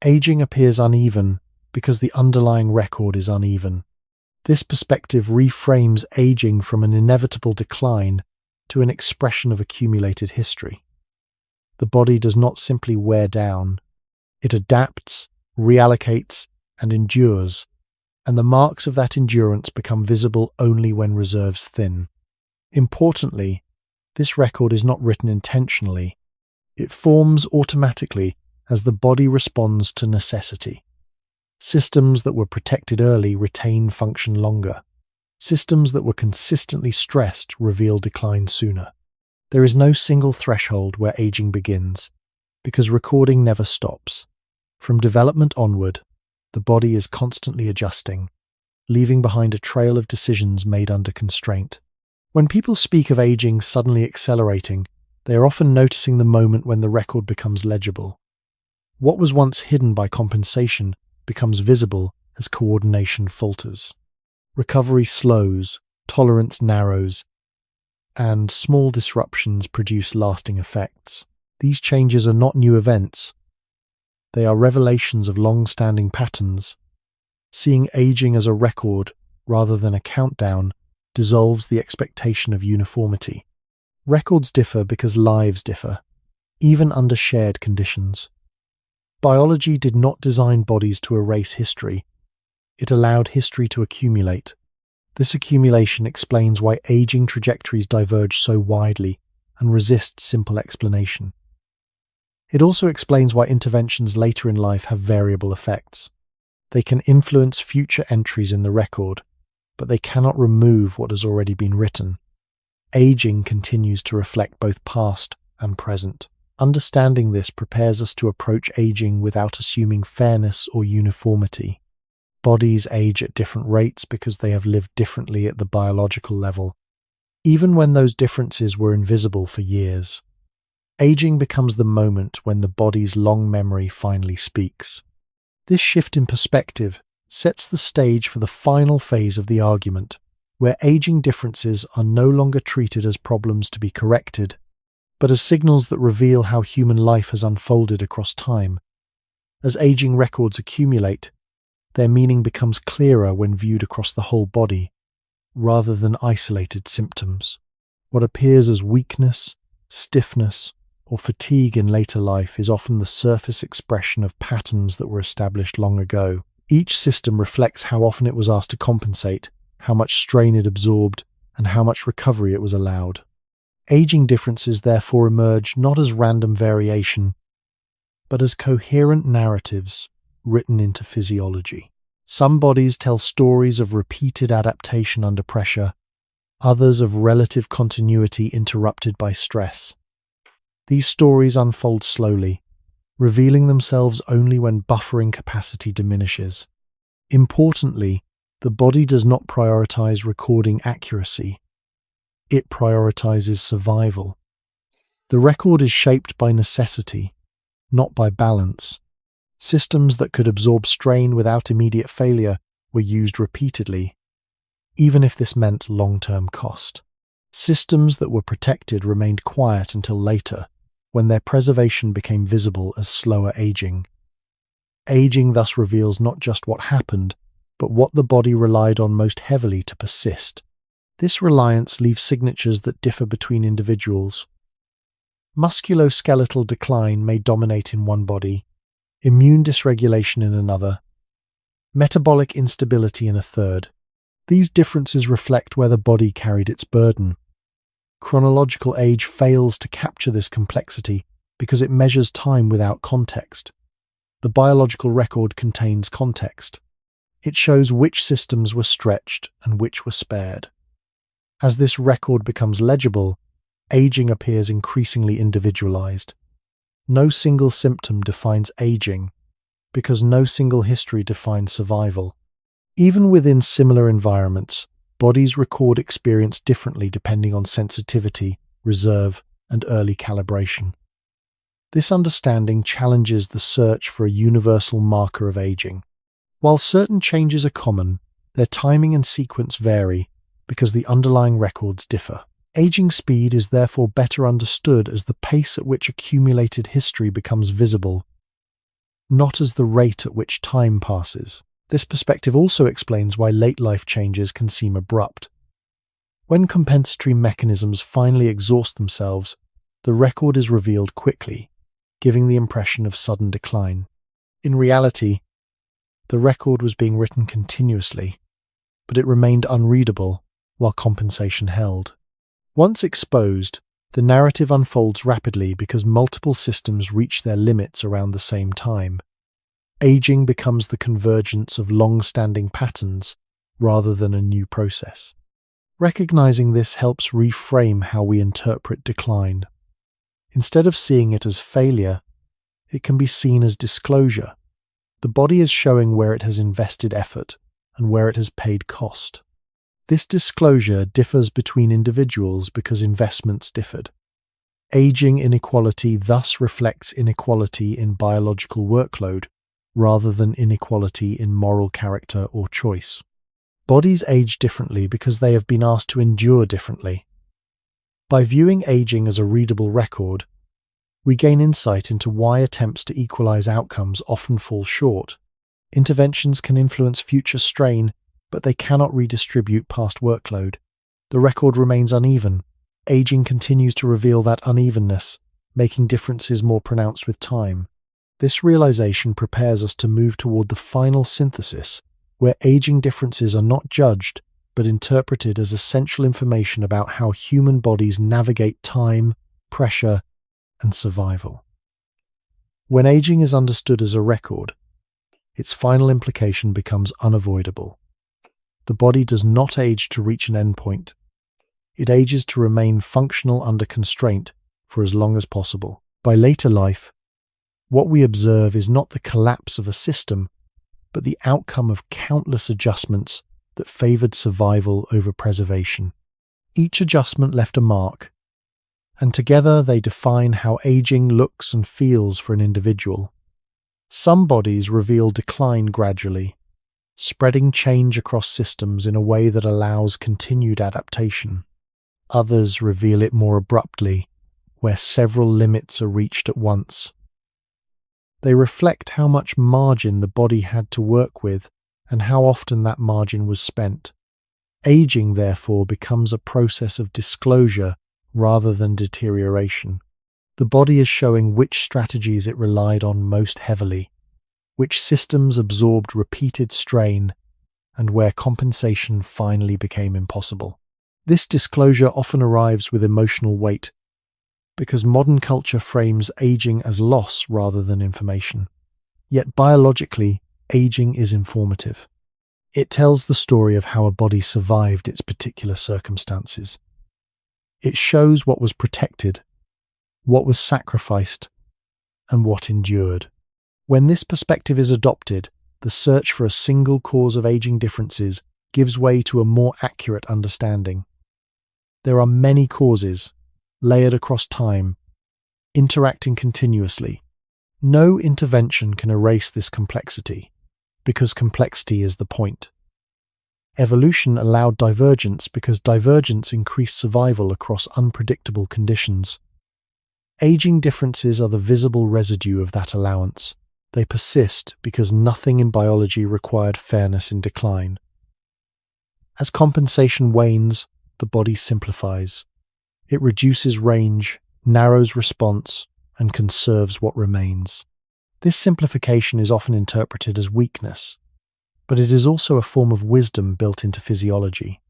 Aging appears uneven because the underlying record is uneven. This perspective reframes aging from an inevitable decline to an expression of accumulated history. The body does not simply wear down. It adapts, reallocates, and endures, and the marks of that endurance become visible only when reserves thin. Importantly, This record is not written intentionally. It forms automatically as the body responds to necessity. Systems that were protected early retain function longer. Systems that were consistently stressed reveal decline sooner. There is no single threshold where aging begins, because recording never stops. From development onward, the body is constantly adjusting, leaving behind a trail of decisions made under constraint. When people speak of aging suddenly accelerating, they are often noticing the moment when the record becomes legible. What was once hidden by compensation becomes visible as coordination falters. Recovery slows, tolerance narrows, and small disruptions produce lasting effects. These changes are not new events. They are revelations of long-standing patterns. Seeing aging as a record rather than a countdown dissolves the expectation of uniformity. Records differ because lives differ, even under shared conditions. Biology did not design bodies to erase history. It allowed history to accumulate. This accumulation explains why aging trajectories diverge so widely and resist simple explanation. It also explains why interventions later in life have variable effects. They can influence future entries in the record, but they cannot remove what has already been written. Aging continues to reflect both past and present. Understanding this prepares us to approach aging without assuming fairness or uniformity. Bodies age at different rates because they have lived differently at the biological level, even when those differences were invisible for years. Aging becomes the moment when the body's long memory finally speaks. This shift in perspective sets the stage for the final phase of the argument, where aging differences are no longer treated as problems to be corrected, but as signals that reveal how human life has unfolded across time. As aging records accumulate, their meaning becomes clearer when viewed across the whole body, rather than isolated symptoms. What appears as weakness, stiffness, or fatigue in later life is often the surface expression of patterns that were established long ago. Each system reflects how often it was asked to compensate, how much strain it absorbed, and how much recovery it was allowed. Aging differences therefore emerge not as random variation, but as coherent narratives written into physiology. Some bodies tell stories of repeated adaptation under pressure, others of relative continuity interrupted by stress. These stories unfold slowly, revealing themselves only when buffering capacity diminishes. Importantly, the body does not prioritize recording accuracy. It prioritizes survival. The record is shaped by necessity, not by balance. Systems that could absorb strain without immediate failure were used repeatedly, even if this meant long-term cost. Systems that were protected remained quiet until later, when their preservation became visible as slower aging. Aging thus reveals not just what happened, but what the body relied on most heavily to persist. This reliance leaves signatures that differ between individuals. Musculoskeletal decline may dominate in one body, immune dysregulation in another, metabolic instability in a third. These differences reflect where the body carried its burden. Chronological age fails to capture this complexity because it measures time without context. The biological record contains context. It shows which systems were stretched and which were spared. As this record becomes legible, aging appears increasingly individualized. No single symptom defines aging, because no single history defines survival. Even within similar environments, bodies record experience differently depending on sensitivity, reserve, and early calibration. This understanding challenges the search for a universal marker of aging. While certain changes are common, their timing and sequence vary because the underlying records differ. Aging speed is therefore better understood as the pace at which accumulated history becomes visible, not as the rate at which time passes. This perspective also explains why late-life changes can seem abrupt. When compensatory mechanisms finally exhaust themselves, the record is revealed quickly, giving the impression of sudden decline. In reality, the record was being written continuously, but it remained unreadable while compensation held. Once exposed, The narrative unfolds rapidly because multiple systems reach their limits around the same time. Aging becomes the convergence of long-standing patterns rather than a new process. Recognizing this helps reframe how we interpret decline. Instead of seeing it as failure, it can be seen as disclosure. The body is showing where it has invested effort and where it has paid cost. This disclosure differs between individuals because investments differed. Aging inequality thus reflects inequality in biological workload rather than inequality in moral character or choice. Bodies age differently because they have been asked to endure differently. By viewing aging as a readable record, we gain insight into why attempts to equalize outcomes often fall short. Interventions can influence future strain, but they cannot redistribute past workload. The record remains uneven. Aging continues to reveal that unevenness, making differences more pronounced with time. This realization prepares us to move toward the final synthesis, where aging differences are not judged, but interpreted as essential information about how human bodies navigate time, pressure, and survival. When aging is understood as a record, its final implication becomes unavoidable. The body does not age to reach an endpoint. It ages to remain functional under constraint for as long as possible. By later life, what we observe is not the collapse of a system, but the outcome of countless adjustments that favored survival over preservation. Each adjustment left a mark, and together they define how aging looks and feels for an individual. Some bodies reveal decline gradually, spreading change across systems in a way that allows continued adaptation. Others reveal it more abruptly, where several limits are reached at once. They reflect how much margin the body had to work with and how often that margin was spent. Aging, therefore, becomes a process of disclosure rather than deterioration. The body is showing which strategies it relied on most heavily, which systems absorbed repeated strain, and where compensation finally became impossible. This disclosure often arrives with emotional weight, because modern culture frames aging as loss rather than information. Yet biologically, aging is informative. It tells the story of how a body survived its particular circumstances. It shows what was protected, what was sacrificed, and what endured. When this perspective is adopted, the search for a single cause of aging differences gives way to a more accurate understanding. There are many causes, layered across time, interacting continuously. No intervention can erase this complexity, because complexity is the point. Evolution allowed divergence because divergence increased survival across unpredictable conditions. Aging differences are the visible residue of that allowance. They persist because nothing in biology required fairness in decline. As compensation wanes, the body simplifies. It reduces range, narrows response, and conserves what remains. This simplification is often interpreted as weakness, but it is also a form of wisdom built into physiology.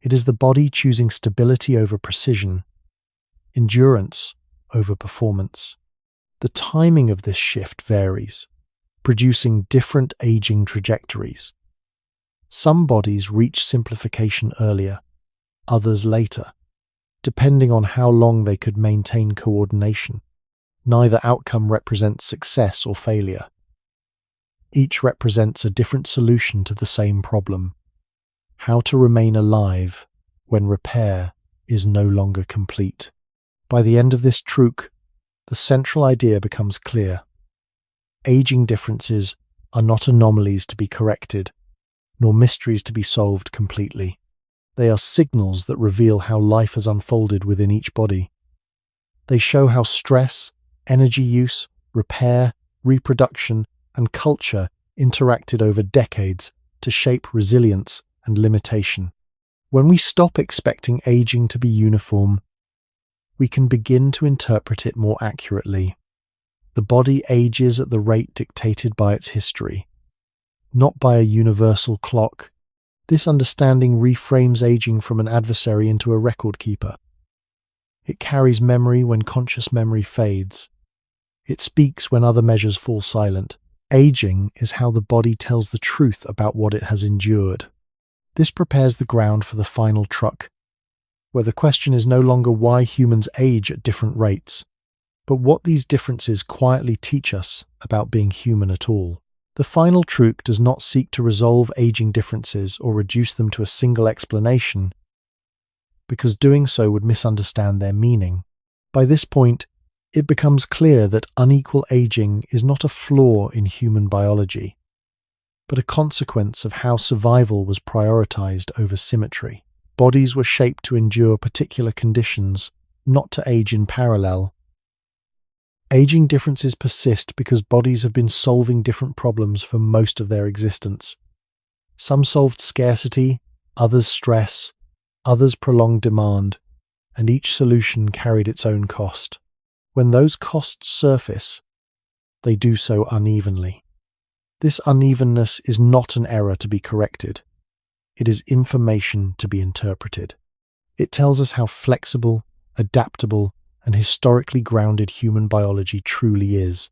It is the body choosing stability over precision, endurance over performance. The timing of this shift varies, producing different aging trajectories. Some bodies reach simplification earlier, others later, depending on how long they could maintain coordination. Neither outcome represents success or failure. Each represents a different solution to the same problem: how to remain alive when repair is no longer complete. By the end of this truk, the central idea becomes clear. Aging differences are not anomalies to be corrected, nor mysteries to be solved completely. They are signals that reveal how life has unfolded within each body. They show how stress, energy use, repair, reproduction, and culture interacted over decades to shape resilience and limitation. When we stop expecting aging to be uniform, we can begin to interpret it more accurately. The body ages at the rate dictated by its history, not by a universal clock. This understanding reframes aging from an adversary into a record keeper. It carries memory when conscious memory fades. It speaks when other measures fall silent. Aging is how the body tells the truth about what it has endured. This prepares the ground for the final truck, where the question is no longer why humans age at different rates, but what these differences quietly teach us about being human at all. The final truth does not seek to resolve aging differences or reduce them to a single explanation, because doing so would misunderstand their meaning. By this point, it becomes clear that unequal aging is not a flaw in human biology, but a consequence of how survival was prioritized over symmetry. Bodies were shaped to endure particular conditions, not to age in parallel. Aging differences persist because bodies have been solving different problems for most of their existence. Some solved scarcity, others stress, others prolonged demand, and each solution carried its own cost. When those costs surface, they do so unevenly. This unevenness is not an error to be corrected. It is information to be interpreted. It tells us how flexible, adaptable, and historically grounded human biology truly is.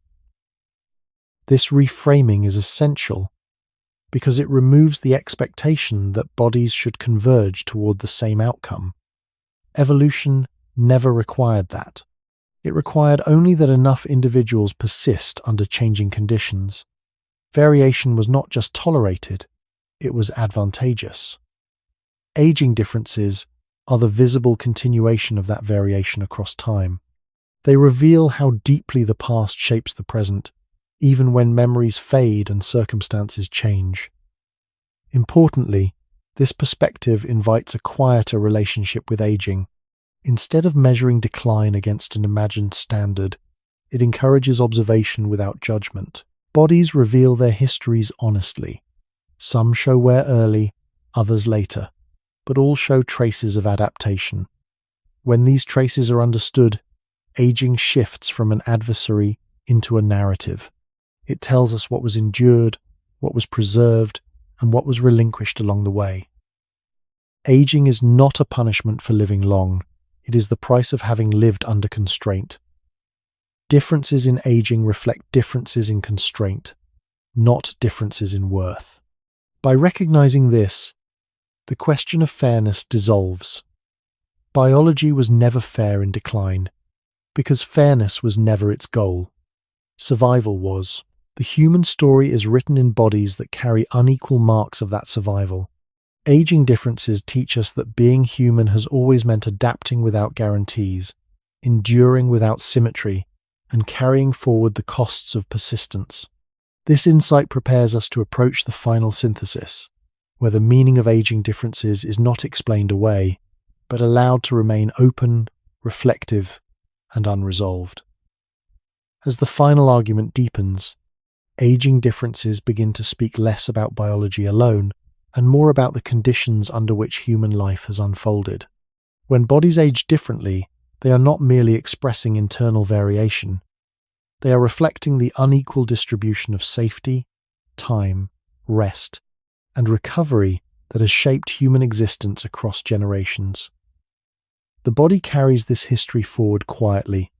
This reframing is essential because it removes the expectation that bodies should converge toward the same outcome. Evolution never required that. It required only that enough individuals persist under changing conditions. Variation was not just tolerated, it was advantageous. Aging differences are the visible continuation of that variation across time. They reveal how deeply the past shapes the present, even when memories fade and circumstances change. Importantly, this perspective invites a quieter relationship with aging. Instead of measuring decline against an imagined standard, it encourages observation without judgment. Bodies reveal their histories honestly. Some show wear early, others later, but all show traces of adaptation. When these traces are understood, aging shifts from an adversary into a narrative. It tells us what was endured, what was preserved, and what was relinquished along the way. Aging is not a punishment for living long. It is the price of having lived under constraint. Differences in aging reflect differences in constraint, not differences in worth. By recognizing this, the question of fairness dissolves. Biology was never fair in decline, because fairness was never its goal. Survival was. The human story is written in bodies that carry unequal marks of that survival. Aging differences teach us that being human has always meant adapting without guarantees, enduring without symmetry, and carrying forward the costs of persistence. This insight prepares us to approach the final synthesis, where the meaning of aging differences is not explained away, but allowed to remain open, reflective, and unresolved. As the final argument deepens, aging differences begin to speak less about biology alone and more about the conditions under which human life has unfolded. When bodies age differently, they are not merely expressing internal variation. They are reflecting the unequal distribution of safety, time, rest, and recovery that has shaped human existence across generations. The body carries this history forward quietly,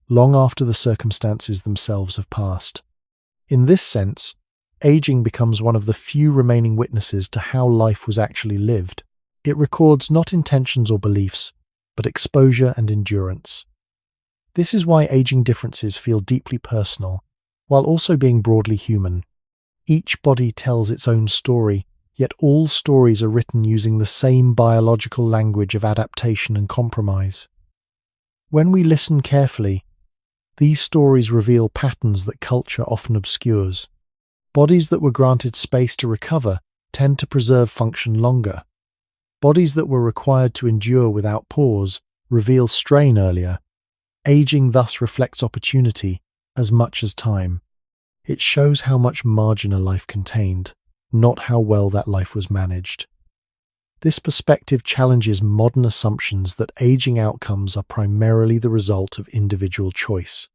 long after the circumstances themselves have passed. In this sense, aging becomes one of the few remaining witnesses to how life was actually lived. It records not intentions or beliefs, but exposure and endurance. This is why aging differences feel deeply personal, while also being broadly human. Each body tells its own story, yet all stories are written using the same biological language of adaptation and compromise. When we listen carefully, these stories reveal patterns that culture often obscures. Bodies that were granted space to recover tend to preserve function longer. Bodies that were required to endure without pause reveal strain earlier. Aging thus reflects opportunity as much as time. It shows how much margin a life contained, not how well that life was managed. This perspective challenges modern assumptions that aging outcomes are primarily the result of individual choice.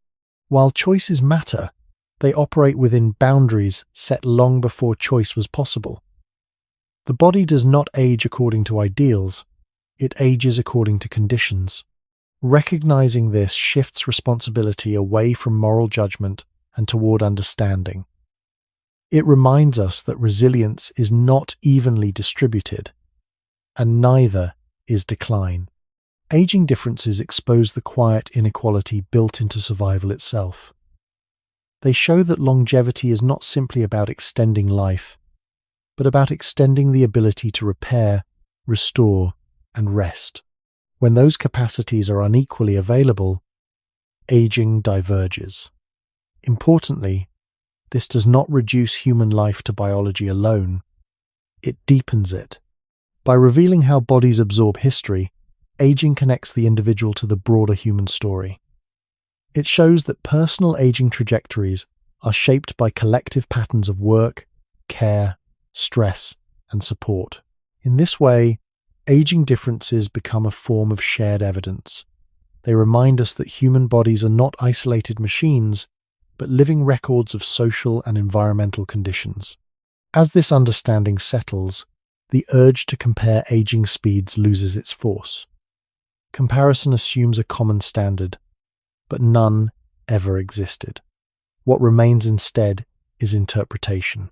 While choices matter, they operate within boundaries set long before choice was possible. The body does not age according to ideals, it ages according to conditions. Recognizing this shifts responsibility away from moral judgment and toward understanding. It reminds us that resilience is not evenly distributed, and neither is decline. Aging differences expose the quiet inequality built into survival itself. They show that longevity is not simply about extending life, but about extending the ability to repair, restore, and rest. When those capacities are unequally available, aging diverges. Importantly, this does not reduce human life to biology alone. It deepens it. By revealing how bodies absorb history, aging connects the individual to the broader human story. It shows that personal aging trajectories are shaped by collective patterns of work, care, stress, and support. In this way, aging differences become a form of shared evidence. They remind us that human bodies are not isolated machines, but living records of social and environmental conditions. As this understanding settles, the urge to compare aging speeds loses its force. Comparison assumes a common standard, but none ever existed. What remains instead is interpretation.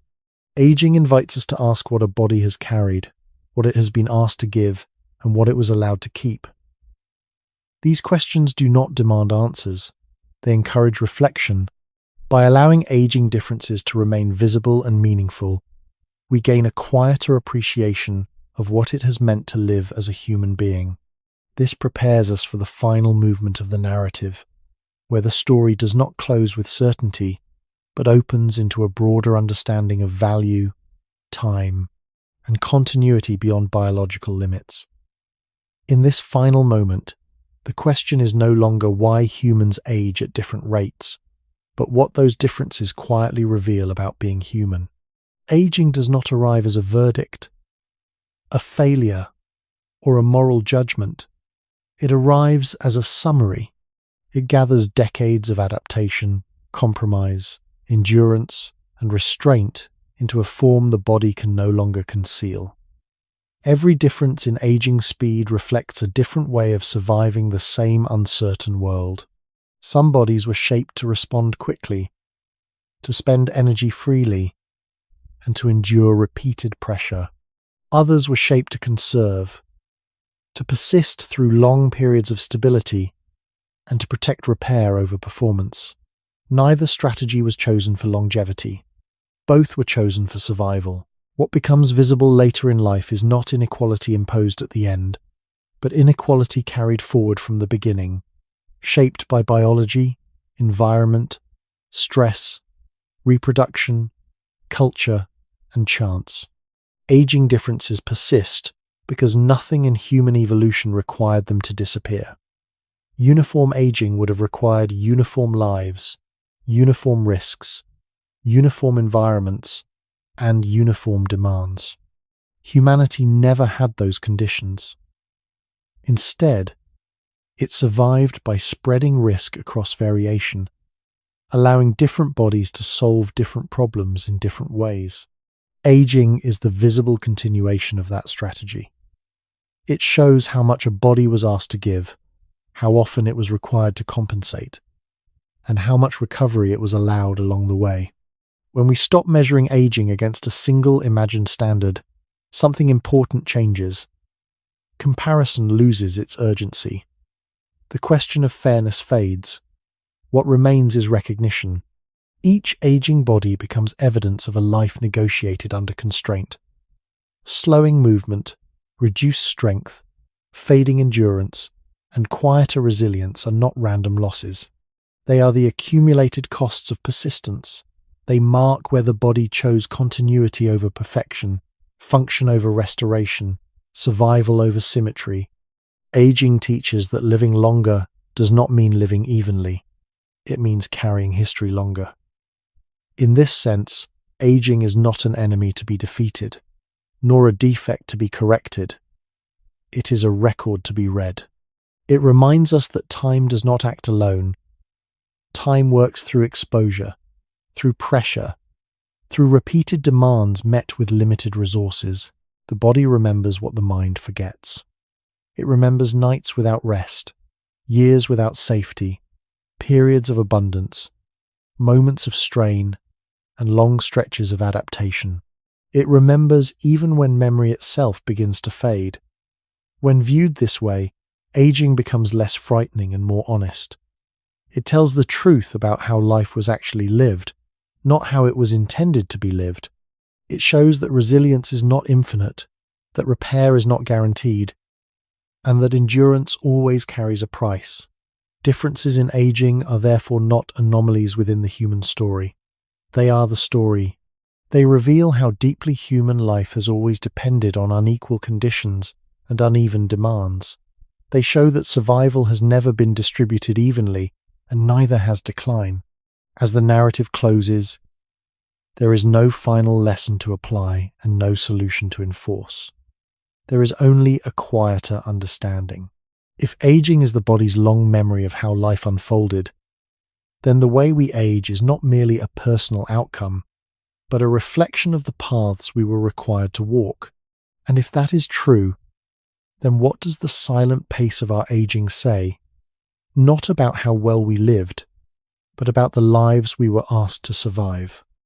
Aging invites us to ask what a body has carried, what it has been asked to give, and what it was allowed to keep. These questions do not demand answers. They encourage reflection. By allowing aging differences to remain visible and meaningful, we gain a quieter appreciation of what it has meant to live as a human being. This prepares us for the final movement of the narrative, where the story does not close with certainty, but opens into a broader understanding of value, time, and continuity beyond biological limits. In this final moment, the question is no longer why humans age at different rates, but what those differences quietly reveal about being human. Aging does not arrive as a verdict, a failure, or a moral judgment. It arrives as a summary. It gathers decades of adaptation, compromise, endurance, and restraint into a form the body can no longer conceal. Every difference in aging speed reflects a different way of surviving the same uncertain world. Some bodies were shaped to respond quickly, to spend energy freely, and to endure repeated pressure. Others were shaped to conserve, to persist through long periods of stability, and to protect repair over performance. Neither strategy was chosen for longevity. Both were chosen for survival. What becomes visible later in life is not inequality imposed at the end, but inequality carried forward from the beginning, shaped by biology, environment, stress, reproduction, culture, and chance. Aging differences persist because nothing in human evolution required them to disappear. Uniform aging would have required uniform lives, uniform risks, uniform environments, and uniform demands. Humanity never had those conditions. Instead, it survived by spreading risk across variation, allowing different bodies to solve different problems in different ways. Aging is the visible continuation of that strategy. It shows how much a body was asked to give, how often it was required to compensate, and how much recovery it was allowed along the way. When we stop measuring aging against a single imagined standard, something important changes. Comparison loses its urgency. The question of fairness fades. What remains is recognition. Each aging body becomes evidence of a life negotiated under constraint. Slowing movement, reduced strength, fading endurance, and quieter resilience are not random losses. They are the accumulated costs of persistence. They mark where the body chose continuity over perfection, function over restoration, survival over symmetry. Aging teaches that living longer does not mean living evenly. It means carrying history longer. In this sense, aging is not an enemy to be defeated, nor a defect to be corrected. It is a record to be read. It reminds us that time does not act alone. Time works through exposure, through pressure, through repeated demands met with limited resources. The body remembers what the mind forgets. It remembers nights without rest, years without safety, periods of abundance, moments of strain, and long stretches of adaptation. It remembers even when memory itself begins to fade. When viewed this way, aging becomes less frightening and more honest. It tells the truth about how life was actually lived, not how it was intended to be lived. It shows that resilience is not infinite, that repair is not guaranteed, and that endurance always carries a price. Differences in aging are therefore not anomalies within the human story. They are the story. They reveal how deeply human life has always depended on unequal conditions and uneven demands. They show that survival has never been distributed evenly, and neither has decline. As the narrative closes, there is no final lesson to apply and no solution to enforce. There is only a quieter understanding. If aging is the body's long memory of how life unfolded, then the way we age is not merely a personal outcome, but a reflection of the paths we were required to walk. And if that is true, then what does the silent pace of our aging say? Not about how well we lived, but about the lives we were asked to survive.